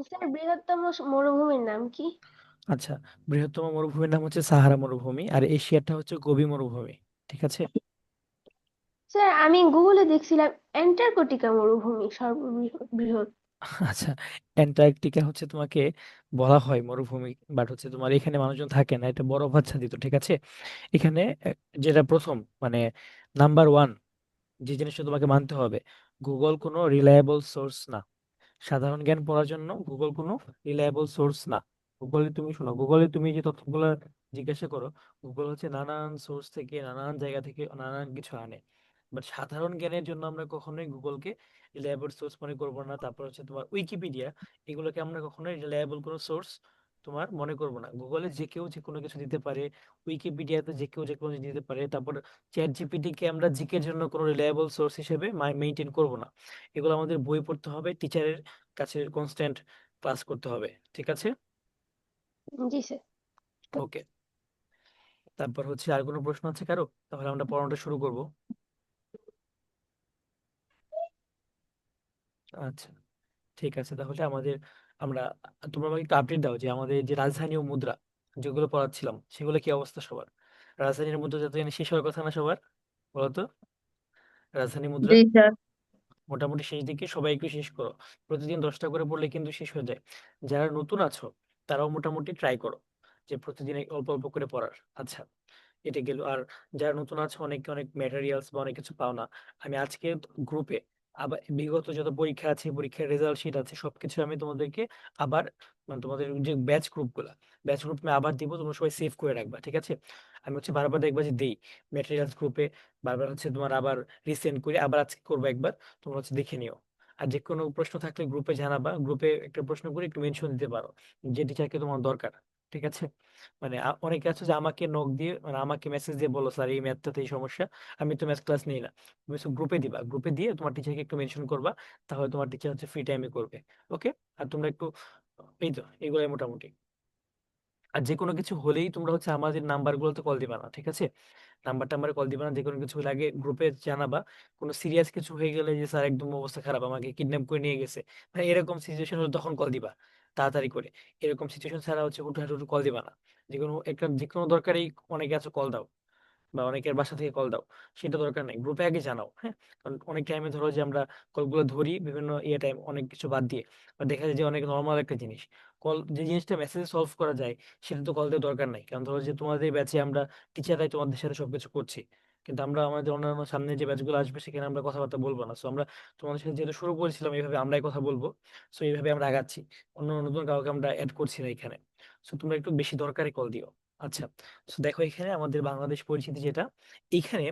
Sir, বৃহত্তম মরুভূমির নাম কি? আচ্ছা, বৃহত্তম মরুভূমির নাম হচ্ছে সাহারা মরুভূমি, আর এশিয়াটা হচ্ছে গোবি মরুভূমি। ঠিক আছে। স্যার, আমি গুগলে দেখছিলাম অ্যান্টার্কটিকা মরুভূমি সর্ববৃহৎ বৃহৎ। আচ্ছা, অ্যান্টার্কটিকা হচ্ছে তোমাকে বলা হয় মরুভূমি, বাট হচ্ছে তোমার এখানে মানুষজন থাকে না, এটা বরফ আচ্ছাদিত। ঠিক আছে। এখানে যেটা প্রথম মানে নাম্বার ওয়ান যে জিনিসটা তোমাকে মানতে হবে, গুগল কোনো রিলায়েবল সোর্স না। সাধারণ জ্ঞান পড়ার জন্য গুগল কোনো রিলায়েবল সোর্স না। গুগলে তুমি শোনো, গুগলে তুমি যে তথ্যগুলো জিজ্ঞাসা করো, গুগল হচ্ছে নানান সোর্স থেকে নানান জায়গা থেকে নানান কিছু আনে। বাট সাধারণ জ্ঞানের জন্য আমরা কখনোই গুগলকে রিলায়েবল সোর্স মনে করবো না। তারপর হচ্ছে তোমার উইকিপিডিয়া, এগুলোকে আমরা কখনোই রিলায়েবল কোনো সোর্স তোমার মনে করবো না। গুগলে যে কেউ যে কোনো কিছু দিতে পারে, উইকিপিডিয়াতে যে কেউ যে কোনো কিছু দিতে পারে। তারপর চ্যাট জিপিটি কে আমরা জিকের জন্য কোনো রিলায়েবল সোর্স হিসেবে মেনটেন করবো না। এগুলো আমাদের বই পড়তে হবে, টিচারের কাছে কনস্ট্যান্ট ক্লাস করতে হবে। ঠিক আছে। জি স্যার। ওকে। তারপর হচ্ছে আর কোনো প্রশ্ন আছে কারো? তাহলে আমরা পড়ানোটা শুরু করব। আচ্ছা, ঠিক আছে। তাহলে আমরা তোমরা আমাকে একটু আপডেট দাও যে আমাদের যে রাজধানী ও মুদ্রা যেগুলো পড়াচ্ছিলাম সেগুলো কি অবস্থা সবার? রাজধানীর মুদ্রা যত জানি শেষ হওয়ার কথা না সবার, বলতো? রাজধানী মুদ্রা জি স্যার। মোটামুটি শেষ দিকে, সবাই একটু শেষ করো। প্রতিদিন 10টা করে পড়লে কিন্তু শেষ হয়ে যায়। যারা নতুন আছো তারাও মোটামুটি ট্রাই করো যে প্রতিদিন অল্প অল্প করে পড়ার। আচ্ছা, এটা গেল। আর যারা নতুন আছে, অনেকে অনেক ম্যাটেরিয়ালস বা অনেক কিছু পাও না, আমি আজকে গ্রুপে আবার বিগত যত পরীক্ষা আছে, পরীক্ষার রেজাল্ট শিট আছে, সবকিছু আমি তোমাদেরকে আবার মানে তোমাদের যে ব্যাচ গ্রুপ আমি আবার দিব, তোমরা সবাই সেভ করে রাখবা। ঠিক আছে। আমি হচ্ছে বারবার দেখবা যে দেই ম্যাটেরিয়ালস গ্রুপে, বারবার হচ্ছে তোমার আবার রিসেন্ড করে আবার আজকে করবো একবার, তোমরা হচ্ছে দেখে নিও। আর যে কোনো প্রশ্ন থাকলে গ্রুপে জানাবা, গ্রুপে একটা প্রশ্ন করে একটু মেনশন দিতে পারো যে টিচারকে তোমার দরকার। ঠিক আছে। মানে অনেকে আছে যে আমাকে নক দিয়ে মানে আমাকে মেসেজ দিয়ে বলো, স্যার এই ম্যাথটাতে এই সমস্যা। আমি তো ম্যাথ ক্লাস নিই না। তুমি গ্রুপে দিবা, গ্রুপে দিয়ে তোমার টিচারকে একটু মেনশন করবা, তাহলে তোমার টিচার হচ্ছে ফ্রি টাইমে করবে। ওকে। আর তোমরা একটু এই তো এগুলাই মোটামুটি। আর যে কোনো কিছু হলেই তোমরা হচ্ছে আমাদের নাম্বারগুলোতে কল দিবা না। ঠিক আছে। নাম্বারে কল দিবা না, যে কোনো কিছু হলে আগে গ্রুপে জানাবা। কোনো সিরিয়াস কিছু হয়ে গেলে যে স্যার একদম অবস্থা খারাপ, আমাকে কিডন্যাপ করে নিয়ে গেছে, মানে এরকম সিচুয়েশন হলে তখন কল দিবা তাড়াতাড়ি করে। এরকম সিচুয়েশন ছাড়া হচ্ছে হুটহাট কল দিবা না। যে কোনো দরকারেই অনেকে আছে কল দাও, বা অনেকের বাসা থেকে কল দাও, সেটা দরকার নেই। গ্রুপে আগে জানাও, হ্যাঁ। কারণ অনেক টাইমে ধরো যে আমরা কলগুলো ধরি বিভিন্ন টাইম অনেক কিছু বাদ দিয়ে, বা দেখা যায় যে অনেক নর্মাল একটা জিনিস কল, যে জিনিসটা মেসেজে সলভ করা যায়, সেটা তো কল দেওয়ার দরকার নাই। কারণ ধরো যে তোমাদের ব্যাচে আমরা টিচাররাই তোমাদের সাথে সবকিছু করছি, কিন্তু আমরা আমাদের অন্যান্য সামনে যে ব্যাচগুলো আসবে সেখানে আমরা কথাবার্তা বলবো না। সো আমরা তোমাদের সাথে যেহেতু শুরু করেছিলাম এইভাবে, আমরাই কথা বলবো। সো এইভাবে আমরা আগাচ্ছি, অন্য নতুন কাউকে আমরা অ্যাড করছি না এখানে। সো তোমরা একটু বেশি দরকারে কল দিও। আচ্ছা। তো দেখো এখানে আমাদের বাংলাদেশ পরিচিতি যেটা, এইখানে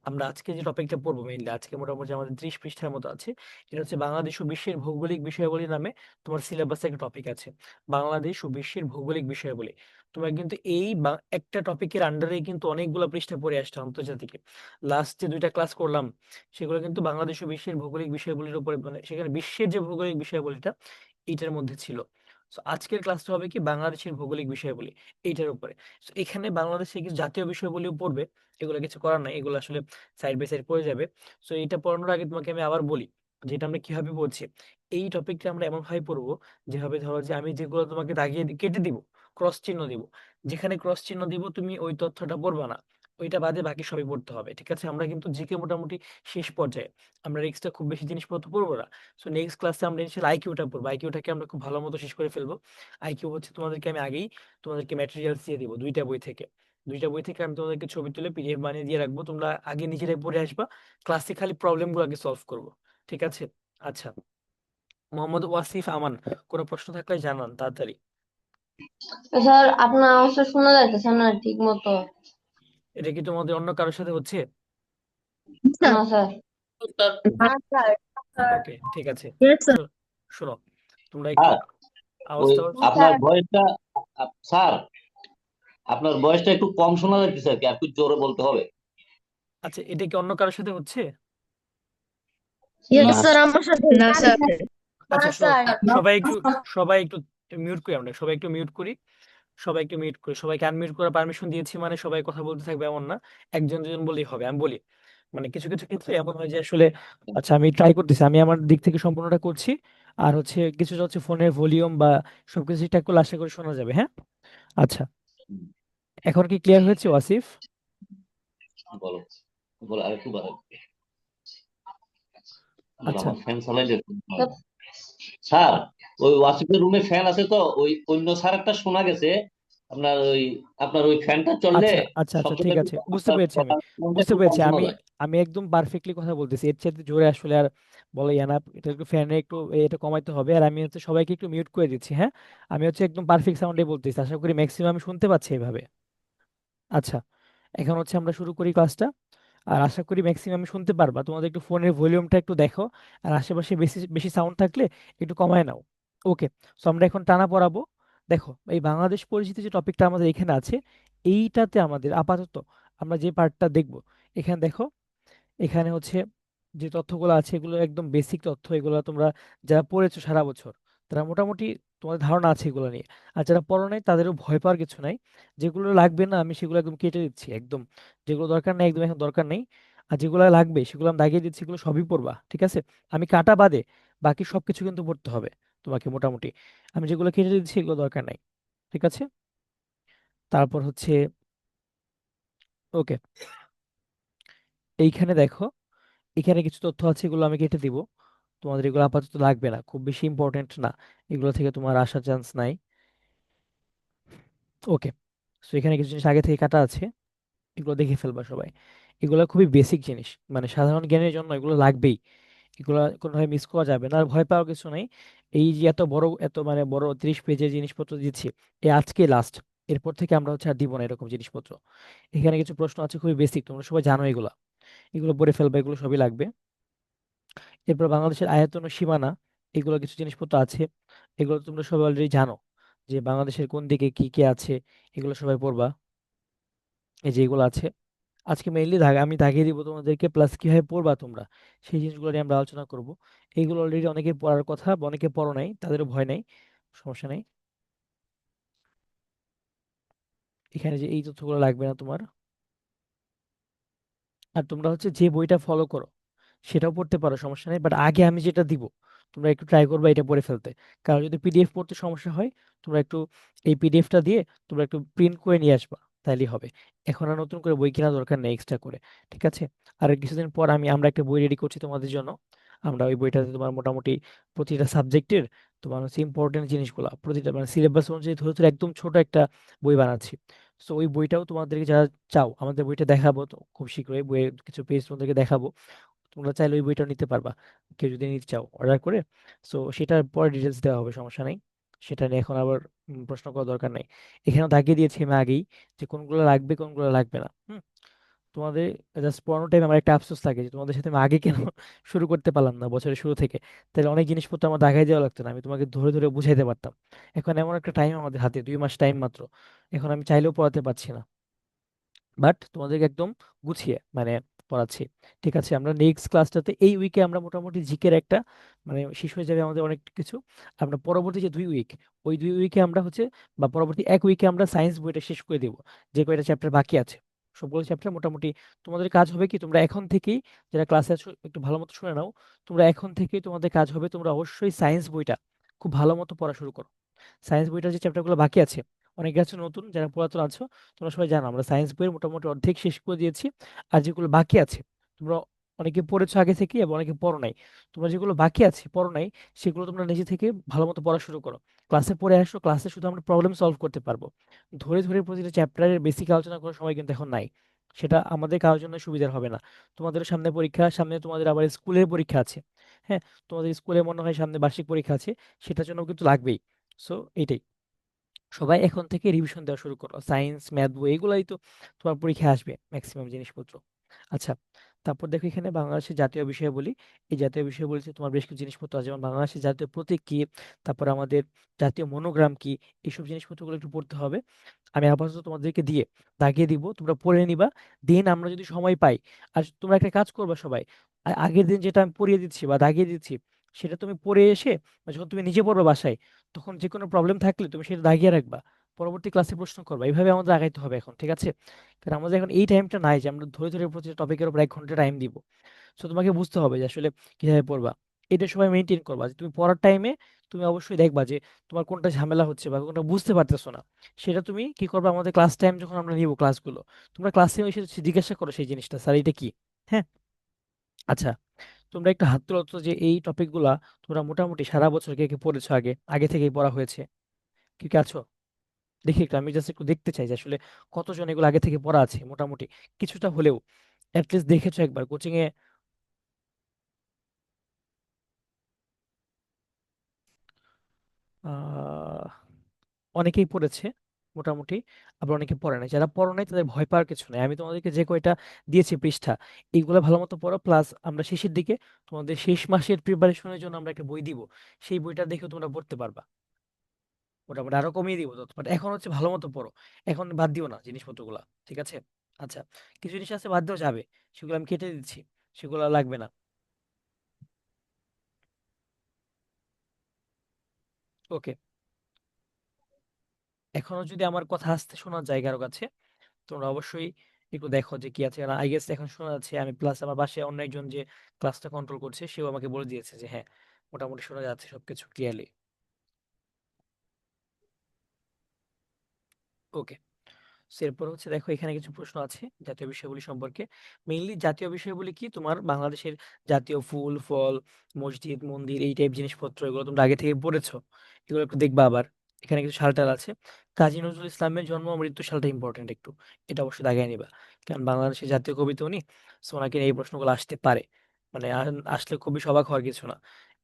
আমরা আজকে যে টপিকটা পড়বো মেইনলি, আজকে মোটামুটি আমাদের 30 পৃষ্ঠার মতো আছে। এটা হচ্ছে বাংলাদেশ ও বিশ্বের ভৌগোলিক বিষয়াবলী নামে তোমার সিলেবাসে একটা টপিক আছে, বাংলাদেশ ও বিশ্বের ভৌগোলিক বিষয়াবলী। তোমরা কিন্তু একটা টপিকের আন্ডারে কিন্তু অনেকগুলো পৃষ্ঠা পড়ে আসছে আন্তর্জাতিকে। লাস্ট যে 2টা ক্লাস করলাম সেগুলো কিন্তু বাংলাদেশ ও বিশ্বের ভৌগোলিক বিষয়াবলীর উপরে, মানে সেখানে বিশ্বের যে ভৌগোলিক বিষয়াবলীটা এইটার মধ্যে ছিল। তো আজকের ক্লাসটা হবে কি বাংলাদেশের ভৌগোলিক বিষয়াবলী এইটার উপরে। So, এখানে বাংলাদেশে কিছু জাতীয় বিষয়গুলিও পড়বে, এগুলো কিছু করার নাই, এগুলো আসলে সাইড বাই সাইড পড়ে যাবে। সো এটা পড়ানোর আগে তোমাকে আমি আবার বলি যেটা আমরা কিভাবে পড়ছি। এই টপিকটা আমরা এমন ভাবে পড়বো যেভাবে ধরো যে আমি যেগুলো তোমাকে দাগিয়ে কেটে দিব, ক্রস চিহ্ন দিব, যেখানে ক্রস চিহ্ন দিব তুমি ওই তথ্যটা পড়বা না, ওইটা বাদে বাকি সবই পড়তে হবে। ঠিক আছে। আমরা কিন্তু জিকে মোটামুটি শেষ পর্যায়ে, আমরা নেক্সটটা খুব বেশি জিনিসপত্র পড়বো না। সো নেক্সট ক্লাসে আমরা ইনশাল্লাহ আইকিউটা পড়বো, আইকিউটাকে আমরা খুব ভালো মতো শেষ করে ফেলবো। আইকিউ হচ্ছে তোমাদেরকে আমি আগেই তোমাদেরকে ম্যাটেরিয়ালস দিয়ে দিব 2টা বই থেকে আমি তোমাদেরকে ছবি তুলে পিডিএফ বানিয়ে দিয়ে রাখবো, তোমরা আগে নিজেরাই পড়ে আসবা, ক্লাসে খালি প্রবলেম গুলো আগে সলভ করবো। ঠিক আছে। আচ্ছা, মোহাম্মদ ওয়াসিফ আমান, কোনো প্রশ্ন থাকলে জানান তাড়াতাড়ি। স্যার, আপনার আওয়াজটা শোনা যাইতেছে না ঠিক মতো। এটা কি তোমাদের অন্য কারোর সাথে হচ্ছে? না স্যার। না স্যার। ওকে, ঠিক আছে। Yes, sir. শো- শোনো, তোমরা একটু স্যার, আওয়াজ ওই টাওয়াজ। আপনার ভয়েসটা, স্যার আপনার ভয়েসটা একটু কম শোনা যাচ্ছে আর কি, আর একটু জোরে বলতে হবে। আচ্ছা, এটা কি অন্য কারোর সাথে হচ্ছে? Yes, না sir, আমার সাথে না না স্যার। আচ্ছা, শোনো, স্যার। সবাই একটু সবাই একটু মিউট করি, আমরা সবাই একটু মিউট করি। সবাইকে মিউট করি, সবাইকে আনমিউট করার পারমিশন দিয়েছি, মানে সবাই কথা বলতে থাকবে এমন না, একজন দুজন বললেই হবে। আমি বলি মানে কিছু কিছু ক্ষেত্রে এমন হয় যে আসলে, আচ্ছা আমি ট্রাই করতেছি, আমি আমার দিক থেকে সম্পূর্ণটা করছি, আর হচ্ছে কিছুটা হচ্ছে ফোনের ভলিউম বা সবকিছু ঠিকঠাক করলে আশা করি শোনা যাবে। হ্যাঁ, আচ্ছা, হুম, এখন কি ক্লিয়ার হয়েছে ওয়াসিফ? বলো, বলো আরেকটু বাড়াও। আচ্ছা আমার ফ্যান চালাইলে তো স্যার, ওই ওয়াসিফের রুমে ফ্যান আছে তো, ওই অন্য স্যার একটা শোনা গেছে আপনার ওই, আপনার ওই ফ্যানটা চললে আচ্ছা আচ্ছা আচ্ছা, শব্দটা ঠিক একটু আছে, বুঝতে আপনার পেরেছি আমি, কথার টোনটা বুঝতে একটু কম পেরেছি শোনা আমি। যায়। আমি একদম পারফেক্টলি কথা বলতেছি, এর চাইতে জোরে আসলে আর বলা যায় না। এটা একটু ফ্যানে একটু এটা কমাইতে হবে। আর আমি হচ্ছে সবাইকে একটু মিউট করে দিচ্ছি। হ্যাঁ, আমি হচ্ছে একদম পারফেক্ট সাউন্ডে বলতেছি, আশা করি ম্যাক্সিমাম শুনতে পাচ্ছি এইভাবে। আচ্ছা, এখন হচ্ছে আমরা শুরু করি ক্লাসটা। আর আশা করি ম্যাক্সিমাম শুনতে পারবা। তোমাদের একটু ফোনের ভলিউমটা একটু দেখো, আর আশেপাশে বেশি বেশি সাউন্ড থাকলে একটু কমায় নাও। ওকে, সো আমরা এখন টানা পড়াবো। দেখো, এই বাংলাদেশ পরিচিতি যে টপিকটা আমাদের এখানে আছে, এইটাতে আমাদের আপাতত আমরা যে পার্টটা দেখব, এখানে দেখো, এখানে হচ্ছে যে তথ্যগুলো আছে এগুলো একদম বেসিক তথ্য। এগুলো তোমরা যারা পড়েছো সারা বছর, তারা মোটামুটি তোমাদের ধারণা আছে এগুলো নিয়ে। আর যারা পড়ো নাই তাদেরও ভয় পাওয়ার কিছু নাই। যেগুলো লাগবে না আমি সেগুলো একদম কেটে দিচ্ছি একদম। যেগুলো দরকার নেই একদম এখন দরকার নেই। আর যেগুলো লাগবে সেগুলো আমি দাগিয়ে দিচ্ছি, এগুলো সবই পড়বা, ঠিক আছে? আমি কাটা বাদে বাকি সবকিছু কিন্তু পড়তে হবে তোমাকে মোটামুটি। আমি যেগুলো কেটে দিচ্ছি এগুলো দরকার নাই, ঠিক আছে? তারপর হচ্ছে, ওকে, এইখানে দেখো, এখানে কিছু তথ্য আছে, এগুলো আমি কেটে দিব। তোমাদের এগুলো আপাতত লাগবে না, খুব বেশি ইম্পর্টেন্ট না। এগুলো থেকে তোমার আসার চান্স নাই। ওকে, সো এখানে কিছু জিনিস আগে থেকে কাটা আছে, এগুলো দেখে ফেলবা সবাই। এগুলো খুবই বেসিক জিনিস, মানে সাধারণ জ্ঞানের জন্য এগুলো লাগবেই। এগুলো কোনোভাবে মিস করা যাবে না, আর ভয় পাওয়ার কিছু নেই। এই যে এত বড়, এত মানে বড় 30 পেজের জিনিসপত্র দিচ্ছি, এই আজকে লাস্ট, এরপর থেকে আমরা হচ্ছে আর দিব না এরকম জিনিসপত্র। এখানে কিছু প্রশ্ন আছে খুবই বেসিক, তোমরা সবাই জানো এগুলো, এগুলো পড়ে ফেলবা, এগুলো সবই লাগবে। এরপর বাংলাদেশের আয়তন ও সীমানা, এগুলো কিছু জিনিসপত্র আছে, এগুলো তোমরা সবাই অলরেডি জানো, যে বাংলাদেশের কোন দিকে কি কি আছে, এগুলো সবাই পড়বা। এই যে এগুলো আছে, আজকে মেইনলি আমি দাগিয়ে দিব তোমাদেরকে, প্লাস কিভাবে পড়বা তোমরা সেই জিনিসগুলো নিয়ে আমরা আলোচনা করব। এইগুলো অলরেডি অনেকে পড়ার কথা বা অনেকে পড়ো নাই, তাদেরও ভয় নাই, সমস্যা নেই। এখানে যে এই তথ্যগুলো লাগবে না তোমার। আর তোমরা হচ্ছে যে বইটা ফলো করো সেটাও পড়তে পারো, সমস্যা নেই, বাট আগে আমি যেটা দিব তোমরা একটু ট্রাই করবে এটা পড়ে ফেলতে। কারণ যদি পিডিএফ পড়তে সমস্যা হয়, তোমরা একটু এই পিডিএফটা দিয়ে তোমরা একটু প্রিন্ট করে নিয়ে আসবা, তাইলেই হবে। এখন আর নতুন করে বই কেনা দরকার নেই এক্সট্রা করে, ঠিক আছে? আর কিছুদিন পর আমরা একটা বই রেডি করছি তোমাদের জন্য। আমরা ওই বইটাতে তোমার মোটামুটি প্রতিটা সাবজেক্টের তোমার হচ্ছে ইম্পর্টেন্ট জিনিসগুলো প্রতিটা মানে সিলেবাস অনুযায়ী ধরে ধরে একদম ছোট একটা বই বানাচ্ছি। তো ওই বইটাও তোমাদেরকে যারা চাও, আমাদের বইটা দেখাবো তো খুব শীঘ্রই, বইয়ের কিছু পেজ তোমাদেরকে দেখাবো। তোমরা চাইলে ওই বইটা নিতে পারবা, কেউ যদি নিতে চাও অর্ডার করে। সো সেটার পরে ডিটেলস দেওয়া হবে, সমস্যা নেই। সেটা নিয়ে এখন আবার প্রশ্ন করার দরকার নেই। এখানে দাগিয়ে দিয়েছি আমি আগেই যে কোনগুলো লাগবে কোনগুলো লাগবে না। তোমাদের জাস্ট পড়ানোর টাইমে আমার একটা আফসোস থাকে যে তোমাদের সাথে আমি আগে কেন শুরু করতে পারলাম না বছরের শুরু থেকে। তাহলে অনেক জিনিসপত্র আমার দাগাই দেওয়া লাগতো না, আমি তোমাকে ধরে ধরে বুঝাইতে পারতাম। এখন এমন একটা টাইম আমাদের হাতে, 2 মাস টাইম মাত্র, এখন আমি চাইলেও পড়াতে পারছি না। বাট তোমাদেরকে একদম গুছিয়ে মানে পড়াচ্ছি, ঠিক আছে? আমরা নেক্সট ক্লাসটাতে এই উইকে আমরা মোটামুটি জিকের একটা মানে শেষ হয়ে যাবে আমাদের অনেক কিছু। আমরা পরবর্তী যে 2 উইক, ওই 2 উইকে আমরা হচ্ছে বা পরবর্তী 1 উইকে আমরা সায়েন্স বইটা শেষ করে দেবো, যে কয়টা চ্যাপ্টার বাকি আছে। সবগুলো চ্যাপ্টার মোটামুটি তোমাদের কাজ হবে কি, তোমরা এখন থেকেই যারা ক্লাসে আছো একটু ভালো মতো শুনে নাও। তোমরা এখন থেকেই তোমাদের কাজ হবে, তোমরা অবশ্যই সায়েন্স বইটা খুব ভালো মতো পড়া শুরু করো। সায়েন্স বইটার যে চ্যাপ্টারগুলো বাকি আছে, অনেকে আছে নতুন, যারা পুরাতন আছো তোমরা সবাই জানো আমরা সায়েন্স বইয়ের মোটামুটি অর্ধেক শেষ করে দিয়েছি। আর যেগুলো বাকি আছে, তোমরা অনেকে পড়েছো আগে থেকে এবং অনেকে পড়ো নাই, তোমরা যেগুলো বাকি আছে পড়ো নাই, সেগুলো তোমরা নিজে থেকে ভালো মতো পড়া শুরু করো। ক্লাসে পড়ে আসো, ক্লাসে শুধু আমরা প্রবলেম সলভ করতে পারবো, ধরে ধরে প্রতিটা চ্যাপ্টারের বেসিক আলোচনা করার সময় কিন্তু এখন নাই। সেটা আমাদের কারোর জন্য সুবিধার হবে না। তোমাদের সামনে পরীক্ষা, সামনে তোমাদের আবার স্কুলের পরীক্ষা আছে। হ্যাঁ, তোমাদের স্কুলে মনে হয় সামনে বার্ষিক পরীক্ষা আছে, সেটার জন্য কিন্তু লাগবেই। সো এইটাই, সবাই এখন থেকে রিভিশন দেওয়া শুরু করো। সায়েন্স ম্যাথ বই এগুলাই তো তোমার পরীক্ষায় আসবে ম্যাক্সিমাম জিনিসপত্র। আচ্ছা, তারপর দেখো এখানে বাংলাদেশের জাতীয় বিষয় বলি। এই জাতীয় বিষয় বলতে তোমার বেশ কিছু জিনিসপত্র আছে, যেমন বাংলাদেশের জাতীয় প্রতীক কি, তারপর আমাদের জাতীয় মনোগ্রাম কি, এইসব জিনিসপত্রগুলো একটু পড়তে হবে। আমি আপাতত তোমাদেরকে দিয়ে দাগিয়ে দিব, তোমরা পড়ে নিবা। দিন আমরা যদি সময় পাই, আর তোমরা একটা কাজ করবা সবাই, আগের দিন যেটা আমি পড়িয়ে দিচ্ছি বা দাগিয়ে দিচ্ছি, সেটা তুমি পড়ে এসে বা যখন তুমি নিজে পড়বে বাসায়, তখন যে কোনো প্রবলেম থাকলে তুমি সেটা দাগিয়ে রাখবা, পরবর্তী ক্লাসে প্রশ্ন করবা। এইভাবে আমাদের আগাইতে হবে এখন, ঠিক আছে? কারণ আমাদের এখন এই টাইমটা নাই যে আমরা ধরে ধরে প্রতিটা টপিকের উপর 1 ঘন্টা টাইম দিব। সো তোমাকে বুঝতে হবে যে আসলে কিভাবে পড়বা। এটা সবাই মেনটেন করবা যে তুমি পড়ার টাইমে তুমি অবশ্যই দেখবা যে তোমার কোনটা ঝামেলা হচ্ছে বা কোনটা বুঝতে পারতেছো না, সেটা তুমি কি করবে, আমাদের ক্লাস টাইম যখন আমরা নিব ক্লাসগুলো, তোমরা ক্লাসে এসে জিজ্ঞাসা করো সেই জিনিসটা, স্যার এটা কি। হ্যাঁ। আচ্ছা, তোমরা একটু হাত তুলো তো যে এই টপিকগুলা তোমরা মোটামুটি সারা বছর কে কে পড়েছো, আগে আগে থেকেই পড়া হয়েছে, কি কি আছো? দেখি একটু, আমি জাস্ট একটু দেখতে চাই যে আসলে কতজন এগুলো আগে থেকে পড়া আছে মোটামুটি, কিছুটা হলেও অ্যাটলিস্ট দেখেছো একবার কোচিং এ। আহ অনেকেই পড়েছে মোটামুটি, আবার অনেকে পড়ে নাই। যারা পড়ো নাই তাদের ভয় পাওয়ার কিছু নাই, আমি তোমাদেরকে যে কয়টা দিয়েছি পৃষ্ঠা, এইগুলো ভালো মতো পড়ো, প্লাস আমরা শেষের দিকে তোমাদের শেষ মাসের প্রিপারেশনের জন্য আমরা একটা বই দিব, সেই বইটা দেখে তোমরা পড়তে পারবা। মোটামুটি আরো কমিয়ে দিব তো, বাট এখন হচ্ছে ভালো মতো পড়ো, এখন বাদ দিও না জিনিসপত্রগুলা, ঠিক আছে? আচ্ছা, কিছু জিনিস আছে বাদ দেওয়া যাবে, সেগুলো আমি কেটে দিচ্ছি, সেগুলো আর লাগবে না। ওকে, এখনো যদি আমার কথা আসতে শোনা যায় কারো কাছে, তোমরা অবশ্যই একটু দেখো যে কি আছে। আর আই গেস এখন শোনা যাচ্ছে, আমি প্লাস আমার পাশে অন্য একজন যে ক্লাসটা কন্ট্রোল করছে সেও আমাকে বলে দিয়েছে যে হ্যাঁ, মোটামুটি শোনা যাচ্ছে সবকিছু ক্লিয়ারলি। ওকে, এরপর হচ্ছে দেখো এখানে কিছু প্রশ্ন আছে জাতীয় বিষয়গুলি সম্পর্কে। মেইনলি জাতীয় বিষয়গুলি কি, তোমার বাংলাদেশের জাতীয় ফুল ফল, মসজিদ মন্দির, এই টাইপ জিনিসপত্র, এগুলো তোমরা আগে থেকে পড়েছো, এগুলো একটু দেখবা। আবার এখানে কিছু সালটাল আছে, কাজী নজরুল ইসলামের জন্ম ও মৃত্যু সালটা ইম্পর্টেন্ট একটু, এটা অবশ্যই দাগায় নিবা, কারণ বাংলাদেশের জাতীয় কবি তো উনি। সো ওনাকে নিয়ে এই প্রশ্নগুলো আসতে পারে, মানে আসলে খুবই অবাক হওয়ার কিছু না।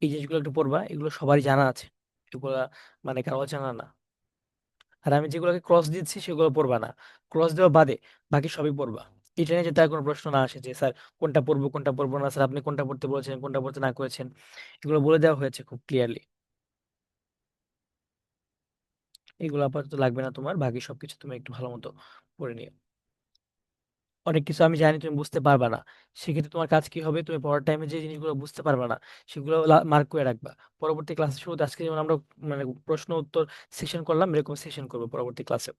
এই জিনিসগুলো একটু পড়বা, এগুলো সবারই জানা আছে, এগুলা মানে কারো জানা না। আর আমি যেগুলোকে ক্রস দিচ্ছি সেগুলো পড়বা না, ক্রস দেওয়া বাদে বাকি সবই পড়বা। এটা নিয়ে যাতে আর কোনো প্রশ্ন না আসে যে স্যার কোনটা পড়বো কোনটা পড়বো না, স্যার আপনি কোনটা পড়তে বলেছেন কোনটা পড়তে না করেছেন, এগুলো বলে দেওয়া হয়েছে খুব ক্লিয়ারলি। এগুলো আপাতত লাগবে না তোমার, বাকি সবকিছু তুমি একটু ভালো মতো পড়ে নিও। অনেক কিছু আমি জানি তুমি বুঝতে পারবা না, সেক্ষেত্রে তোমার কাজ কি হবে, তুমি পড়ার টাইমে যে জিনিসগুলো বুঝতে পারবা না সেগুলো মার্ক করে রাখবা। পরবর্তী ক্লাসের শুরুতে আজকে যেমন আমরা মানে প্রশ্ন উত্তর সেশন করলাম, এরকম সেশন করবো পরবর্তী ক্লাসে।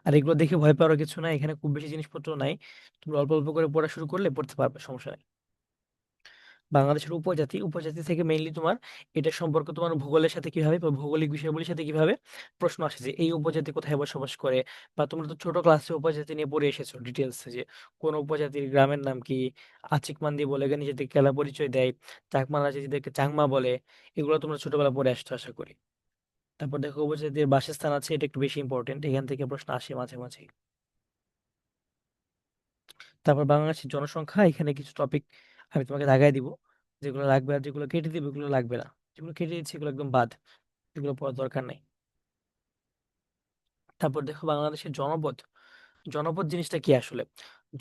আর এগুলো দেখে ভয় পাওয়ার কিছু নাই, এখানে খুব বেশি জিনিসপত্র নাই, তুমি অল্প অল্প করে পড়া শুরু করলে পড়তে পারবে, সমস্যা নেই। বাংলাদেশের উপজাতি, উপজাতি থেকে মেইনলি তোমার এটা সম্পর্কে তোমার ভূগোলের সাথে কিভাবে বা ভৌগোলিক বিষয়গুলির সাথে কিভাবে প্রশ্ন আসে, যে এই উপজাতি কোথায় বসবাস করে, বা তোমরা তো ছোট ক্লাসে উপজাতি নিয়ে পড়ে এসেছো ডিটেলস, যে কোন উপজাতির গ্রামের নাম কি, আচিক মান্দি বলে নিজেদেরকে কেলা পরিচয় দেয়, চাকমা নিজেদেরকে চাংমা বলে, এগুলো তোমরা ছোটবেলা পড়ে আসছো আশা করি। তারপর দেখো উপজাতির বাসস্থান আছে, এটা একটু বেশি ইম্পর্টেন্ট, এখান থেকে প্রশ্ন আসে মাঝে মাঝে। তারপর বাংলাদেশের জনসংখ্যা, এখানে কিছু টপিক আমি তোমাকে দাগাই দিব, যেগুলো লাগবে আর যেগুলো কেটে দিব এগুলো লাগবে না, যেগুলো কেটে দিচ্ছি এগুলো একদম বাদ, এগুলো পড়ার দরকার নেই। তারপর দেখো বাংলাদেশের জনপদ, জনপদ জিনিসটা কি আসলে?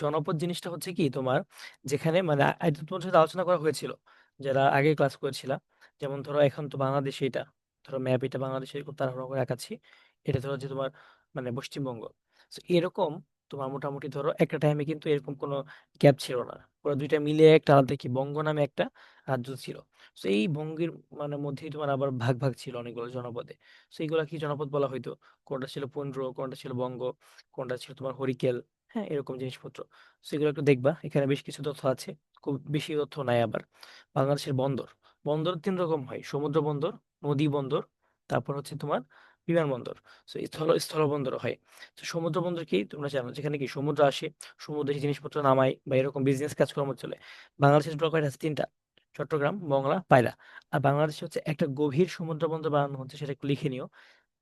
জনপদ জিনিসটা হচ্ছে কি তোমার, যেখানে মানে এটা তোমার সাথে আলোচনা করা হয়েছিল যারা আগে ক্লাস করেছিলাম, যেমন ধরো এখন তো বাংলাদেশে এটা, ধরো ম্যাপ এটা বাংলাদেশে খুব তাড়াহুড়ো করে আঁকাচ্ছি, এটা ধরো যে তোমার মানে পশ্চিমবঙ্গ। তো এরকম তোমার মোটামুটি ধরো একটা টাইমে কিন্তু এরকম কোনো গ্যাপ ছিল না, ওরা দুইটা মিলে একটা আলাদা কি বঙ্গ নামে একটা রাজ্য ছিল। তো এই বঙ্গের মানে মধ্যেই তোমার আবার ভাগ ভাগ ছিল অনেকগুলো জনপদে। তো এইগুলা কি জনপদ বলা হয়তো, কোনটা ছিল পুন্ড্র, কোনটা ছিল বঙ্গ, কোনটা ছিল তোমার হরিকেল, হ্যাঁ এরকম জিনিসপত্র। সেগুলো একটু দেখবা, এখানে বেশ কিছু তথ্য আছে, খুব বেশি তথ্য নাই আবার। বাংলাদেশের বন্দর, বন্দর তিন রকম হয়, সমুদ্র বন্দর, নদী বন্দর, তারপর হচ্ছে তোমার বিমানবন্দর। তো স্থল বন্দর হয়। তো সমুদ্র বন্দর কি তোমরা জানো, যেখানে কি সমুদ্র আসে, সমুদ্রে এসে জিনিসপত্র নামায় বা এরকম বিজনেস কাজকর্ম চলে। বাংলাদেশের টোটাল কয়টা আছে? তিনটা, চট্টগ্রাম, মংলা, পায়রা। আর বাংলাদেশে হচ্ছে একটা গভীর সমুদ্র বন্দর বানানো হচ্ছে, সেটা একটু লিখে নিও,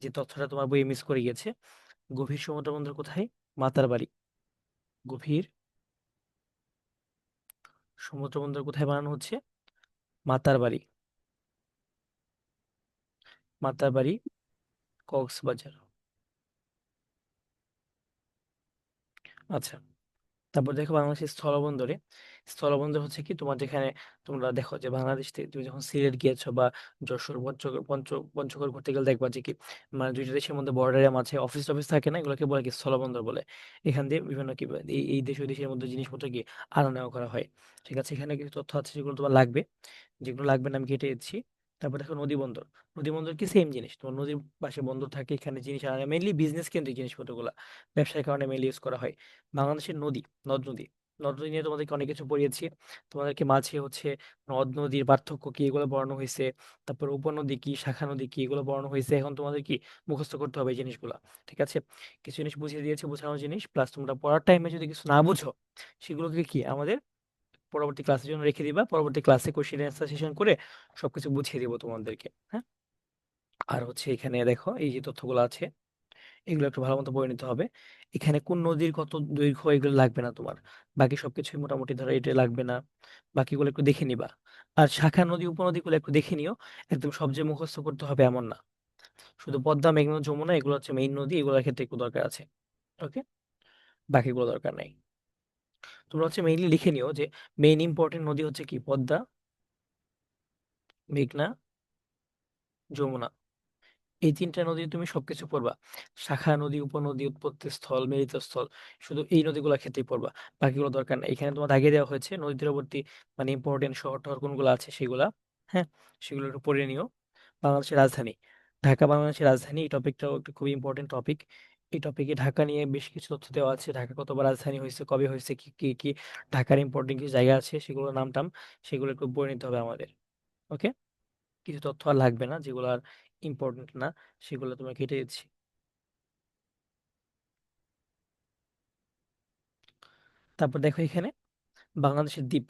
যে তথ্যটা তোমার বইয়ে মিস করে গেছে। গভীর সমুদ্র বন্দর কোথায়? মাতারবাড়ি। গভীর সমুদ্র বন্দর কোথায় বানানো হচ্ছে? মাতারবাড়ি। মাতারবাড়ি, কক্সবাজার। আচ্ছা, তারপর দেখো বাংলাদেশের স্থলবন্দরে, স্থলবন্দর হচ্ছে কি তোমার যেখানে তোমরা দেখো যে বাংলাদেশ থেকে তুমি যখন সিলেট গিয়েছো বা যশোর, পঞ্চগড় ঘুরতে গেলে দেখবা যে কি মানে দুইটা দেশের মধ্যে বর্ডারের মাঝে অফিস টফিস থাকে না, এগুলোকে বলে কি স্থলবন্দর বলে। এখান দিয়ে বিভিন্ন কি এই দেশ ওই দেশের মধ্যে জিনিসপত্র কি আনা নেওয়া করা হয়। ঠিক আছে, এখানে কিছু তথ্য আছে যেগুলো তোমার লাগবে, যেগুলো লাগবে না আমি কেটে দিচ্ছি। তারপর দেখো নদী বন্দর। নদী বন্দর কি সেম জিনিস, তোমার নদীর পাশে বন্দর থাকে, এখানে জিনিস আনা, মেইনলি বিজনেস কেন্দ্রিক জিনিসপত্রগুলো ব্যবসার কারণে মেইনলি ইউজ করা হয়। বাংলাদেশের নদী, নদ নদী, নদ নদী নিয়ে তোমাদেরকে অনেক কিছু পড়িয়েছি। তোমাদেরকে মাঝে হচ্ছে নদ নদীর পার্থক্য কি এগুলো পড়ানো হয়েছে, তারপর উপনদী কি, শাখা নদী কি, এগুলো পড়ানো হয়েছে। এখন তোমাদের কি মুখস্থ করতে হবে এই জিনিসগুলো, ঠিক আছে? কিছু জিনিস বুঝিয়ে দিয়েছে, বোঝানোর জিনিস, প্লাস তোমরা পড়ার টাইমে যদি কিছু না বুঝো সেগুলোকে কি আমাদের পরবর্তী ক্লাসের জন্য রেখে দিবা, পরবর্তী ক্লাসে কোশ্চেন অ্যান্সার সেশন করে সবকিছু বুঝিয়ে দিব তোমাদেরকে, হ্যাঁ? আর হচ্ছে এখানে দেখো এই যে তথ্যগুলো আছে, এগুলো একটু ভালো মতো পড়ে নিতে হবে। এখানে কোন নদীর কত দৈর্ঘ্য এগুলো লাগবে না তোমার, বাকি সবকিছুই মোটামুটি ধরো এটা লাগবে না, বাকিগুলো একটু দেখে নিবা। আর শাখা নদী উপনদীগুলো একটু দেখে নিও, একদম সব যে মুখস্থ করতে হবে এমন না। শুধু পদ্মা, মেঘনা, যমুনা এগুলো হচ্ছে মেইন নদী, এগুলোর ক্ষেত্রে একটু দরকার আছে। ওকে, বাকিগুলো দরকার নাই। তোমরা হচ্ছে মেইনলি লিখে নিও যে মেইন ইম্পর্টেন্ট নদী হচ্ছে কি পদ্মা, মেঘনা, যমুনা, এই তিনটা নদী তুমি সবকিছু পড়বা। শাখা নদী, উপনদী, উৎপত্তি স্থল, মিলিত স্থল, শুধু এই নদীগুলোর ক্ষেত্রেই পড়বা, বাকিগুলো দরকার নেই। এখানে তোমার দাগিয়ে দেওয়া হয়েছে নদী তীরবর্তী মানে ইম্পর্টেন্ট শহর টহর কোনগুলো আছে সেগুলা, হ্যাঁ? সেগুলো একটু পড়ে নিও। বাংলাদেশের রাজধানী, ঢাকা বাংলাদেশের রাজধানী, এই টপিকটাও একটা খুবই ইম্পর্টেন্ট টপিক। এই টপিকে ঢাকা নিয়ে বেশ কিছু তথ্য দেওয়া আছে, ঢাকা কতবার রাজধানী হয়েছে, কবে হয়েছে, কি কি কি ঢাকার ইম্পর্টেন্ট কিছু জায়গা আছে, সেগুলোর নাম টাম সেগুলো একটু পড়ে নিতে হবে আমাদের। ওকে, কিছু তথ্য আর লাগবে না, যেগুলো আর ইম্পর্টেন্ট না সেগুলো তোমাকে কেটে দিচ্ছি। তারপর দেখো এখানে বাংলাদেশের দ্বীপ,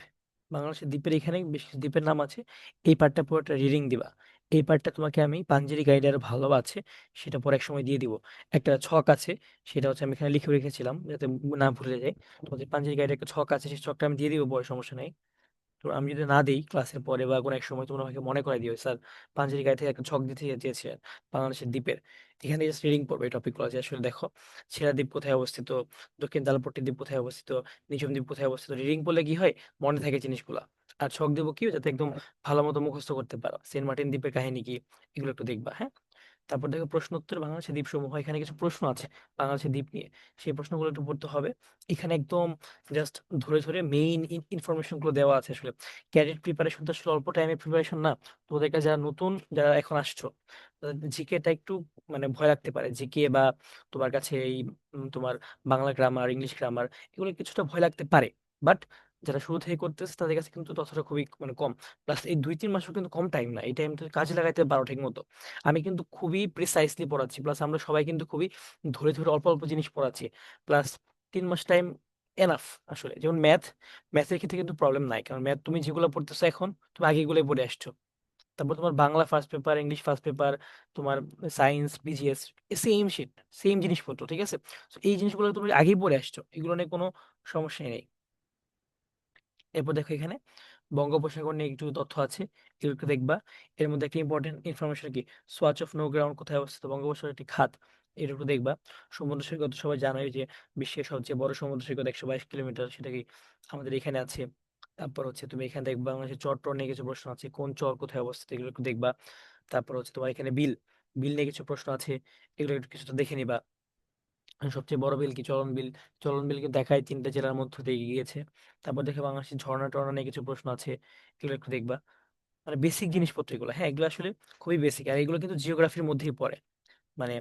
বাংলাদেশের দ্বীপের এখানে বেশ কিছু দ্বীপের নাম আছে। এই পার্টটা পুরোটা রিডিং দিবা। এই পার্টটা তোমাকে আমি পাঞ্জেরি গাইডে আরো ভালো আছে সেটা পরে এক সময় দিয়ে দিব। একটা ছক আছে, সেটা হচ্ছে আমি এখানে লিখে রেখেছিলাম যাতে না ভুলে যাই। তোমাদের পাঞ্জেরি গাইডে একটা ছক আছে, সেই ছকটা আমি দিয়ে দিব পরে, সমস্যা নেই। তো আমি যদি না দিই ক্লাসের পরে বা কোনো এক সময়, তোমরা আমাকে মনে করে দিও, স্যার পাঞ্জেরি গাইড থেকে একটা ছক দিতে চেয়েছিলেন বাংলাদেশের দ্বীপের। এখানে জাস্ট রিডিং পড়বে এই টপিকগুলো, যে আসলে দেখো ছেড়া দ্বীপ কোথায় অবস্থিত, দক্ষিণ তালপট্টি দ্বীপ কোথায় অবস্থিত, নিঝুম দ্বীপ কোথায় অবস্থিত। রিডিং পড়লে কি হয়, মনে থাকে জিনিসগুলা। আর ছক দেবো কি, যাতে একদম ভালো মতো মুখস্থ করতে পারো। সেন্ট মার্টিন দ্বীপের কাহিনী কি, এগুলো একটু দেখবা, হ্যাঁ? তারপর দেখো প্রশ্ন উত্তর, বাংলাদেশের দ্বীপসমূহ, এখানে কিছু প্রশ্ন আছে বাংলাদেশের দ্বীপ নিয়ে, সেই প্রশ্নগুলো একটু পড়তে হবে। এখানে একদম জাস্ট ধরে ধরে মেইন ইনফরমেশন গুলো দেওয়া আছে। আসলে ক্যাডেট প্রিপারেশন তো আসলে অল্প টাইমের প্রিপারেশন না। তো ওদের কাছে যারা নতুন, যারা এখন আসছো, জিকেটা একটু মানে ভয় লাগতে পারে, জিকে বা তোমার কাছে এই তোমার বাংলা গ্রামার, ইংলিশ গ্রামার, এগুলো কিছুটা ভয় লাগতে পারে। বাট যারা শুরু থেকে করতেছে তাদের কাছে কিন্তু ততটা খুবই মানে কম। প্লাস এই 2-3 মাসও কিন্তু কম টাইম না, এই টাইমটা কাজে লাগাইতে পারো ঠিক মতো। আমি কিন্তু খুবই প্রিসাইসলি পড়াচ্ছি, প্লাস আমরা সবাই কিন্তু খুবই ধরে ধরে অল্প অল্প জিনিস পড়াচ্ছি। প্লাস 3 মাস টাইম এনাফ। আসলে যেমন ম্যাথের ক্ষেত্রে কিন্তু প্রবলেম নাই, কারণ ম্যাথ তুমি যেগুলো পড়তেছো এখন তুমি আগে এগুলোই পড়ে আসছো। তারপর তোমার Bangla first paper, English first paper, তোমার science, BGS, same sheet, same জিনিসপত্র, ঠিক আছে? তো এই জিনিসগুলো তুমি আগেই পড়ে আসছো, এগুলো নিয়ে কোনো সমস্যাই নেই। এরপর দেখো এখানে বঙ্গোপসাগর নিয়ে একটু তথ্য আছে, এগুলো একটু দেখবা। এর মধ্যে একটা ইম্পর্টেন্ট ইনফরমেশন কি, সোয়াচ অফ নো গ্রাউন্ড কোথায় অবস্থিত, বঙ্গোপসাগর একটি খাত, এটা একটু দেখবা। সমুদ্র সৈকত সবাই জানোই যে বিশ্বের সবচেয়ে বড় সমুদ্র সৈকত 122 কিলোমিটার, সেটা কি আমাদের এখানে আছে। তারপর হচ্ছে তুমি এখানে দেখবা বাংলাদেশের চর টর নিয়ে কিছু প্রশ্ন আছে, কোন চর কোথায় অবস্থিত, এগুলো একটু দেখবা। তারপর হচ্ছে তোমার এখানে বিল, বিল নিয়ে কিছু প্রশ্ন আছে, এগুলো একটু কিছুটা দেখে নিবা। আর সবচেয়ে বড় বিল কি, চলন বিল। চলন বিল কিন্তু দেখায় 3টে জেলার মধ্য দিয়ে গিয়েছে। তারপর দেখে বাংলাদেশের ঝর্ণা টর্ণা নিয়ে কিছু প্রশ্ন আছে, এগুলো একটু দেখবা। মানে বেসিক জিনিসপত্র এগুলো, হ্যাঁ এগুলো আসলে খুবই বেসিক, আর এগুলো কিন্তু জিওগ্রাফির মধ্যেই পড়ে। মানে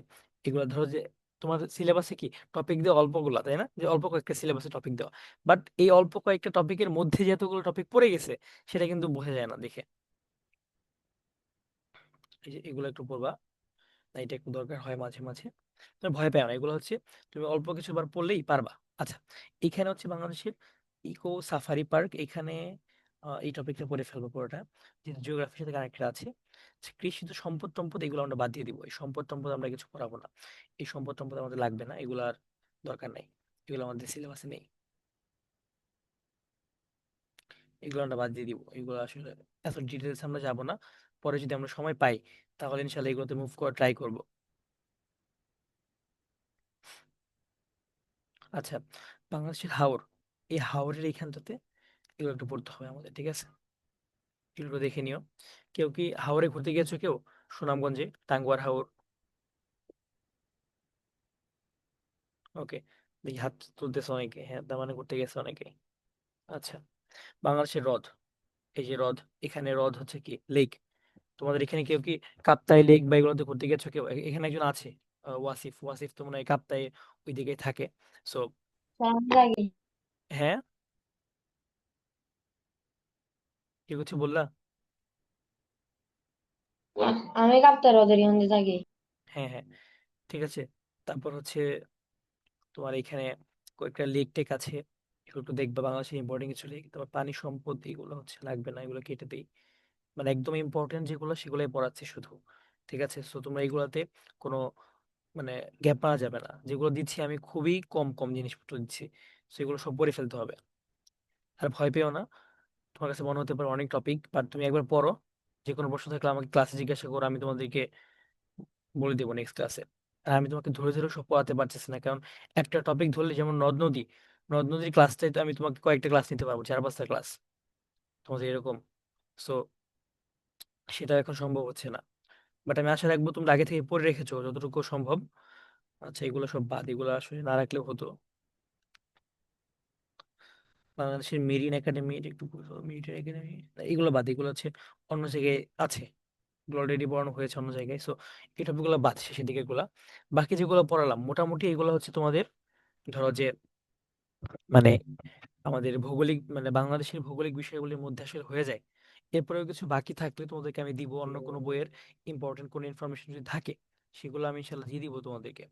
এগুলো ধরো যে তোমার সিলেবাসে কি টপিক দেওয়া অল্পগুলা, তাই না, যে অল্প কয়েকটা সিলেবাসে টপিক দেওয়া, বাট এই অল্প কয়েকটা টপিকের মধ্যে যে এতগুলো টপিক পড়ে গেছে সেটা কিন্তু বোঝা যায় না দেখে। এই যে এগুলো একটু পড়বা, না এটা একটু দরকার হয় মাঝে মাঝে। তুমি ভয় পেও না, এগুলো হচ্ছে তুমি অল্প কিছু বার পড়লেই পারবা। আচ্ছা, এখানে হচ্ছে বাংলাদেশের ইকো সাফারি পার্ক, এখানে এই টপিকটা পড়ে ফেলবো পুরোটা, যেহেতু জিওগ্রাফির সাথে কানেক্টেড আছে। আচ্ছা, কৃষিজ সম্পদ টম্পদ এগুলো আমরা বাদ দিয়ে দিব, এই সম্পদ টম্পদ আমরা কিছু পড়াবো না। এই সম্পদ টম্পদ আমাদের লাগবে না, এগুলো আর দরকার নাই, এগুলো আমাদের সিলেবাসে নেই, এগুলো আমরা বাদ দিয়ে দিব। এগুলো আসলে এত ডিটেলস আমরা যাব না, পরে যদি আমরা সময় পাই তাহলে ইনশাল্লাহ এগুলোতে মুভ করা ট্রাই করব। আচ্ছা, বাংলাদেশের হাওর, এই হাওরের এইখানটাতে এগুলো একটু পড়তে হবে আমাদের, ঠিক আছে? এগুলো দেখে নিও। কেউ কি হাওরে ঘুরতে গেছো কেউ, সুনামগঞ্জে টাঙ্গুয়ার হাওর? ওকে, দেখি হাত তুলতেছে অনেকে, হ্যাঁ তার মানে ঘুরতে গেছে অনেকে। আচ্ছা, বাংলাদেশের হ্রদ, এই যে হ্রদ, এখানে হ্রদ হচ্ছে কি লেক, তোমাদের এখানে কেউ কি কাপ্তাই লেক বা এগুলোতে ঘুরতে গেছো কেউ? এখানে একজন আছে, ওয়াসিফ। ওয়াসিফ তো মনে হয় কাপ্তাই ওই দিকে থাকে। সো স্যার আমি যাই। হ্যাঁ, কি কিছু বললা? আমি কাপ্তাই হ্রদের এখানে থাকি। হ্যাঁ হ্যাঁ, ঠিক আছে। তারপর হচ্ছে তোমার এখানে কয়েকটা লেক টেক আছে, এগুলো একটু দেখবা। বাংলাদেশের ইম্পর্টেন্ট কিছু লেক, তোমার পানি সম্পদ এগুলো হচ্ছে লাগবে না, এগুলো কেটে দেই। মানে একদম ইম্পর্টেন্ট যেগুলো সেগুলোই পড়াচ্ছি শুধু, ঠিক আছে? সো তোমরা এগুলাতে কোনো মানে গ্যাপ মারা যাবে না। যেগুলো দিচ্ছি আমি খুবই কম কম জিনিসপত্র দিচ্ছি, সেগুলো সব পড়ে ফেলতে হবে। আর ভয় পেও না, তোমার কাছে মনে হতে পারে অনেক টপিক, বাট তুমি একবার পড়ো। যে কোনো প্রশ্ন থাকলে আমাকে ক্লাসে জিজ্ঞাসা করো, আমি তোমাদেরকে বলে দেবো নেক্সট ক্লাসে। আর আমি তোমাকে ধরে ধরে সব পড়াতে পারতেছি না, কারণ একটা টপিক ধরলে, যেমন নদ নদী, নদ নদীর ক্লাসটাই তো আমি তোমাকে কয়েকটা ক্লাস নিতে পারবো, 4-5টা ক্লাস তোমাদের এরকম। সো সেটা এখন সম্ভব হচ্ছে না, বাট আমি আশা রাখবো তোমরা আগে থেকে পড়ে রেখেছো যতটুকু সম্ভব। আচ্ছা, এগুলো সব বাদ, এগুলো আসলে না রাখলেও হতো। বাংলাদেশের মেরিন একাডেমি, এটা একটু মিলিটারি একাডেমি, এগুলো বাদ, এগুলো হচ্ছে অন্য জায়গায় আছে, এগুলো অলরেডি পড়ানো হয়েছে অন্য জায়গায়। সো এই টপিকগুলো বাদ, শেষের দিকে এগুলা। বাকি যেগুলো পড়ালাম মোটামুটি এগুলো হচ্ছে তোমাদের, ধরো যে মানে আমাদের ভৌগোলিক, মানে বাংলাদেশের ভৌগোলিক বিষয়গুলির মধ্যে আসলে হয়ে যায়। এরপরেও কিছু বাকি থাকলে তোমাদেরকে আমি দিব, অন্য কোনো বইয়ের ইম্পর্টেন্ট কোনো ইনফরমেশন যদি থাকে সেগুলো আমি ইনশাল্লাহ দিয়ে দিব তোমাদেরকে।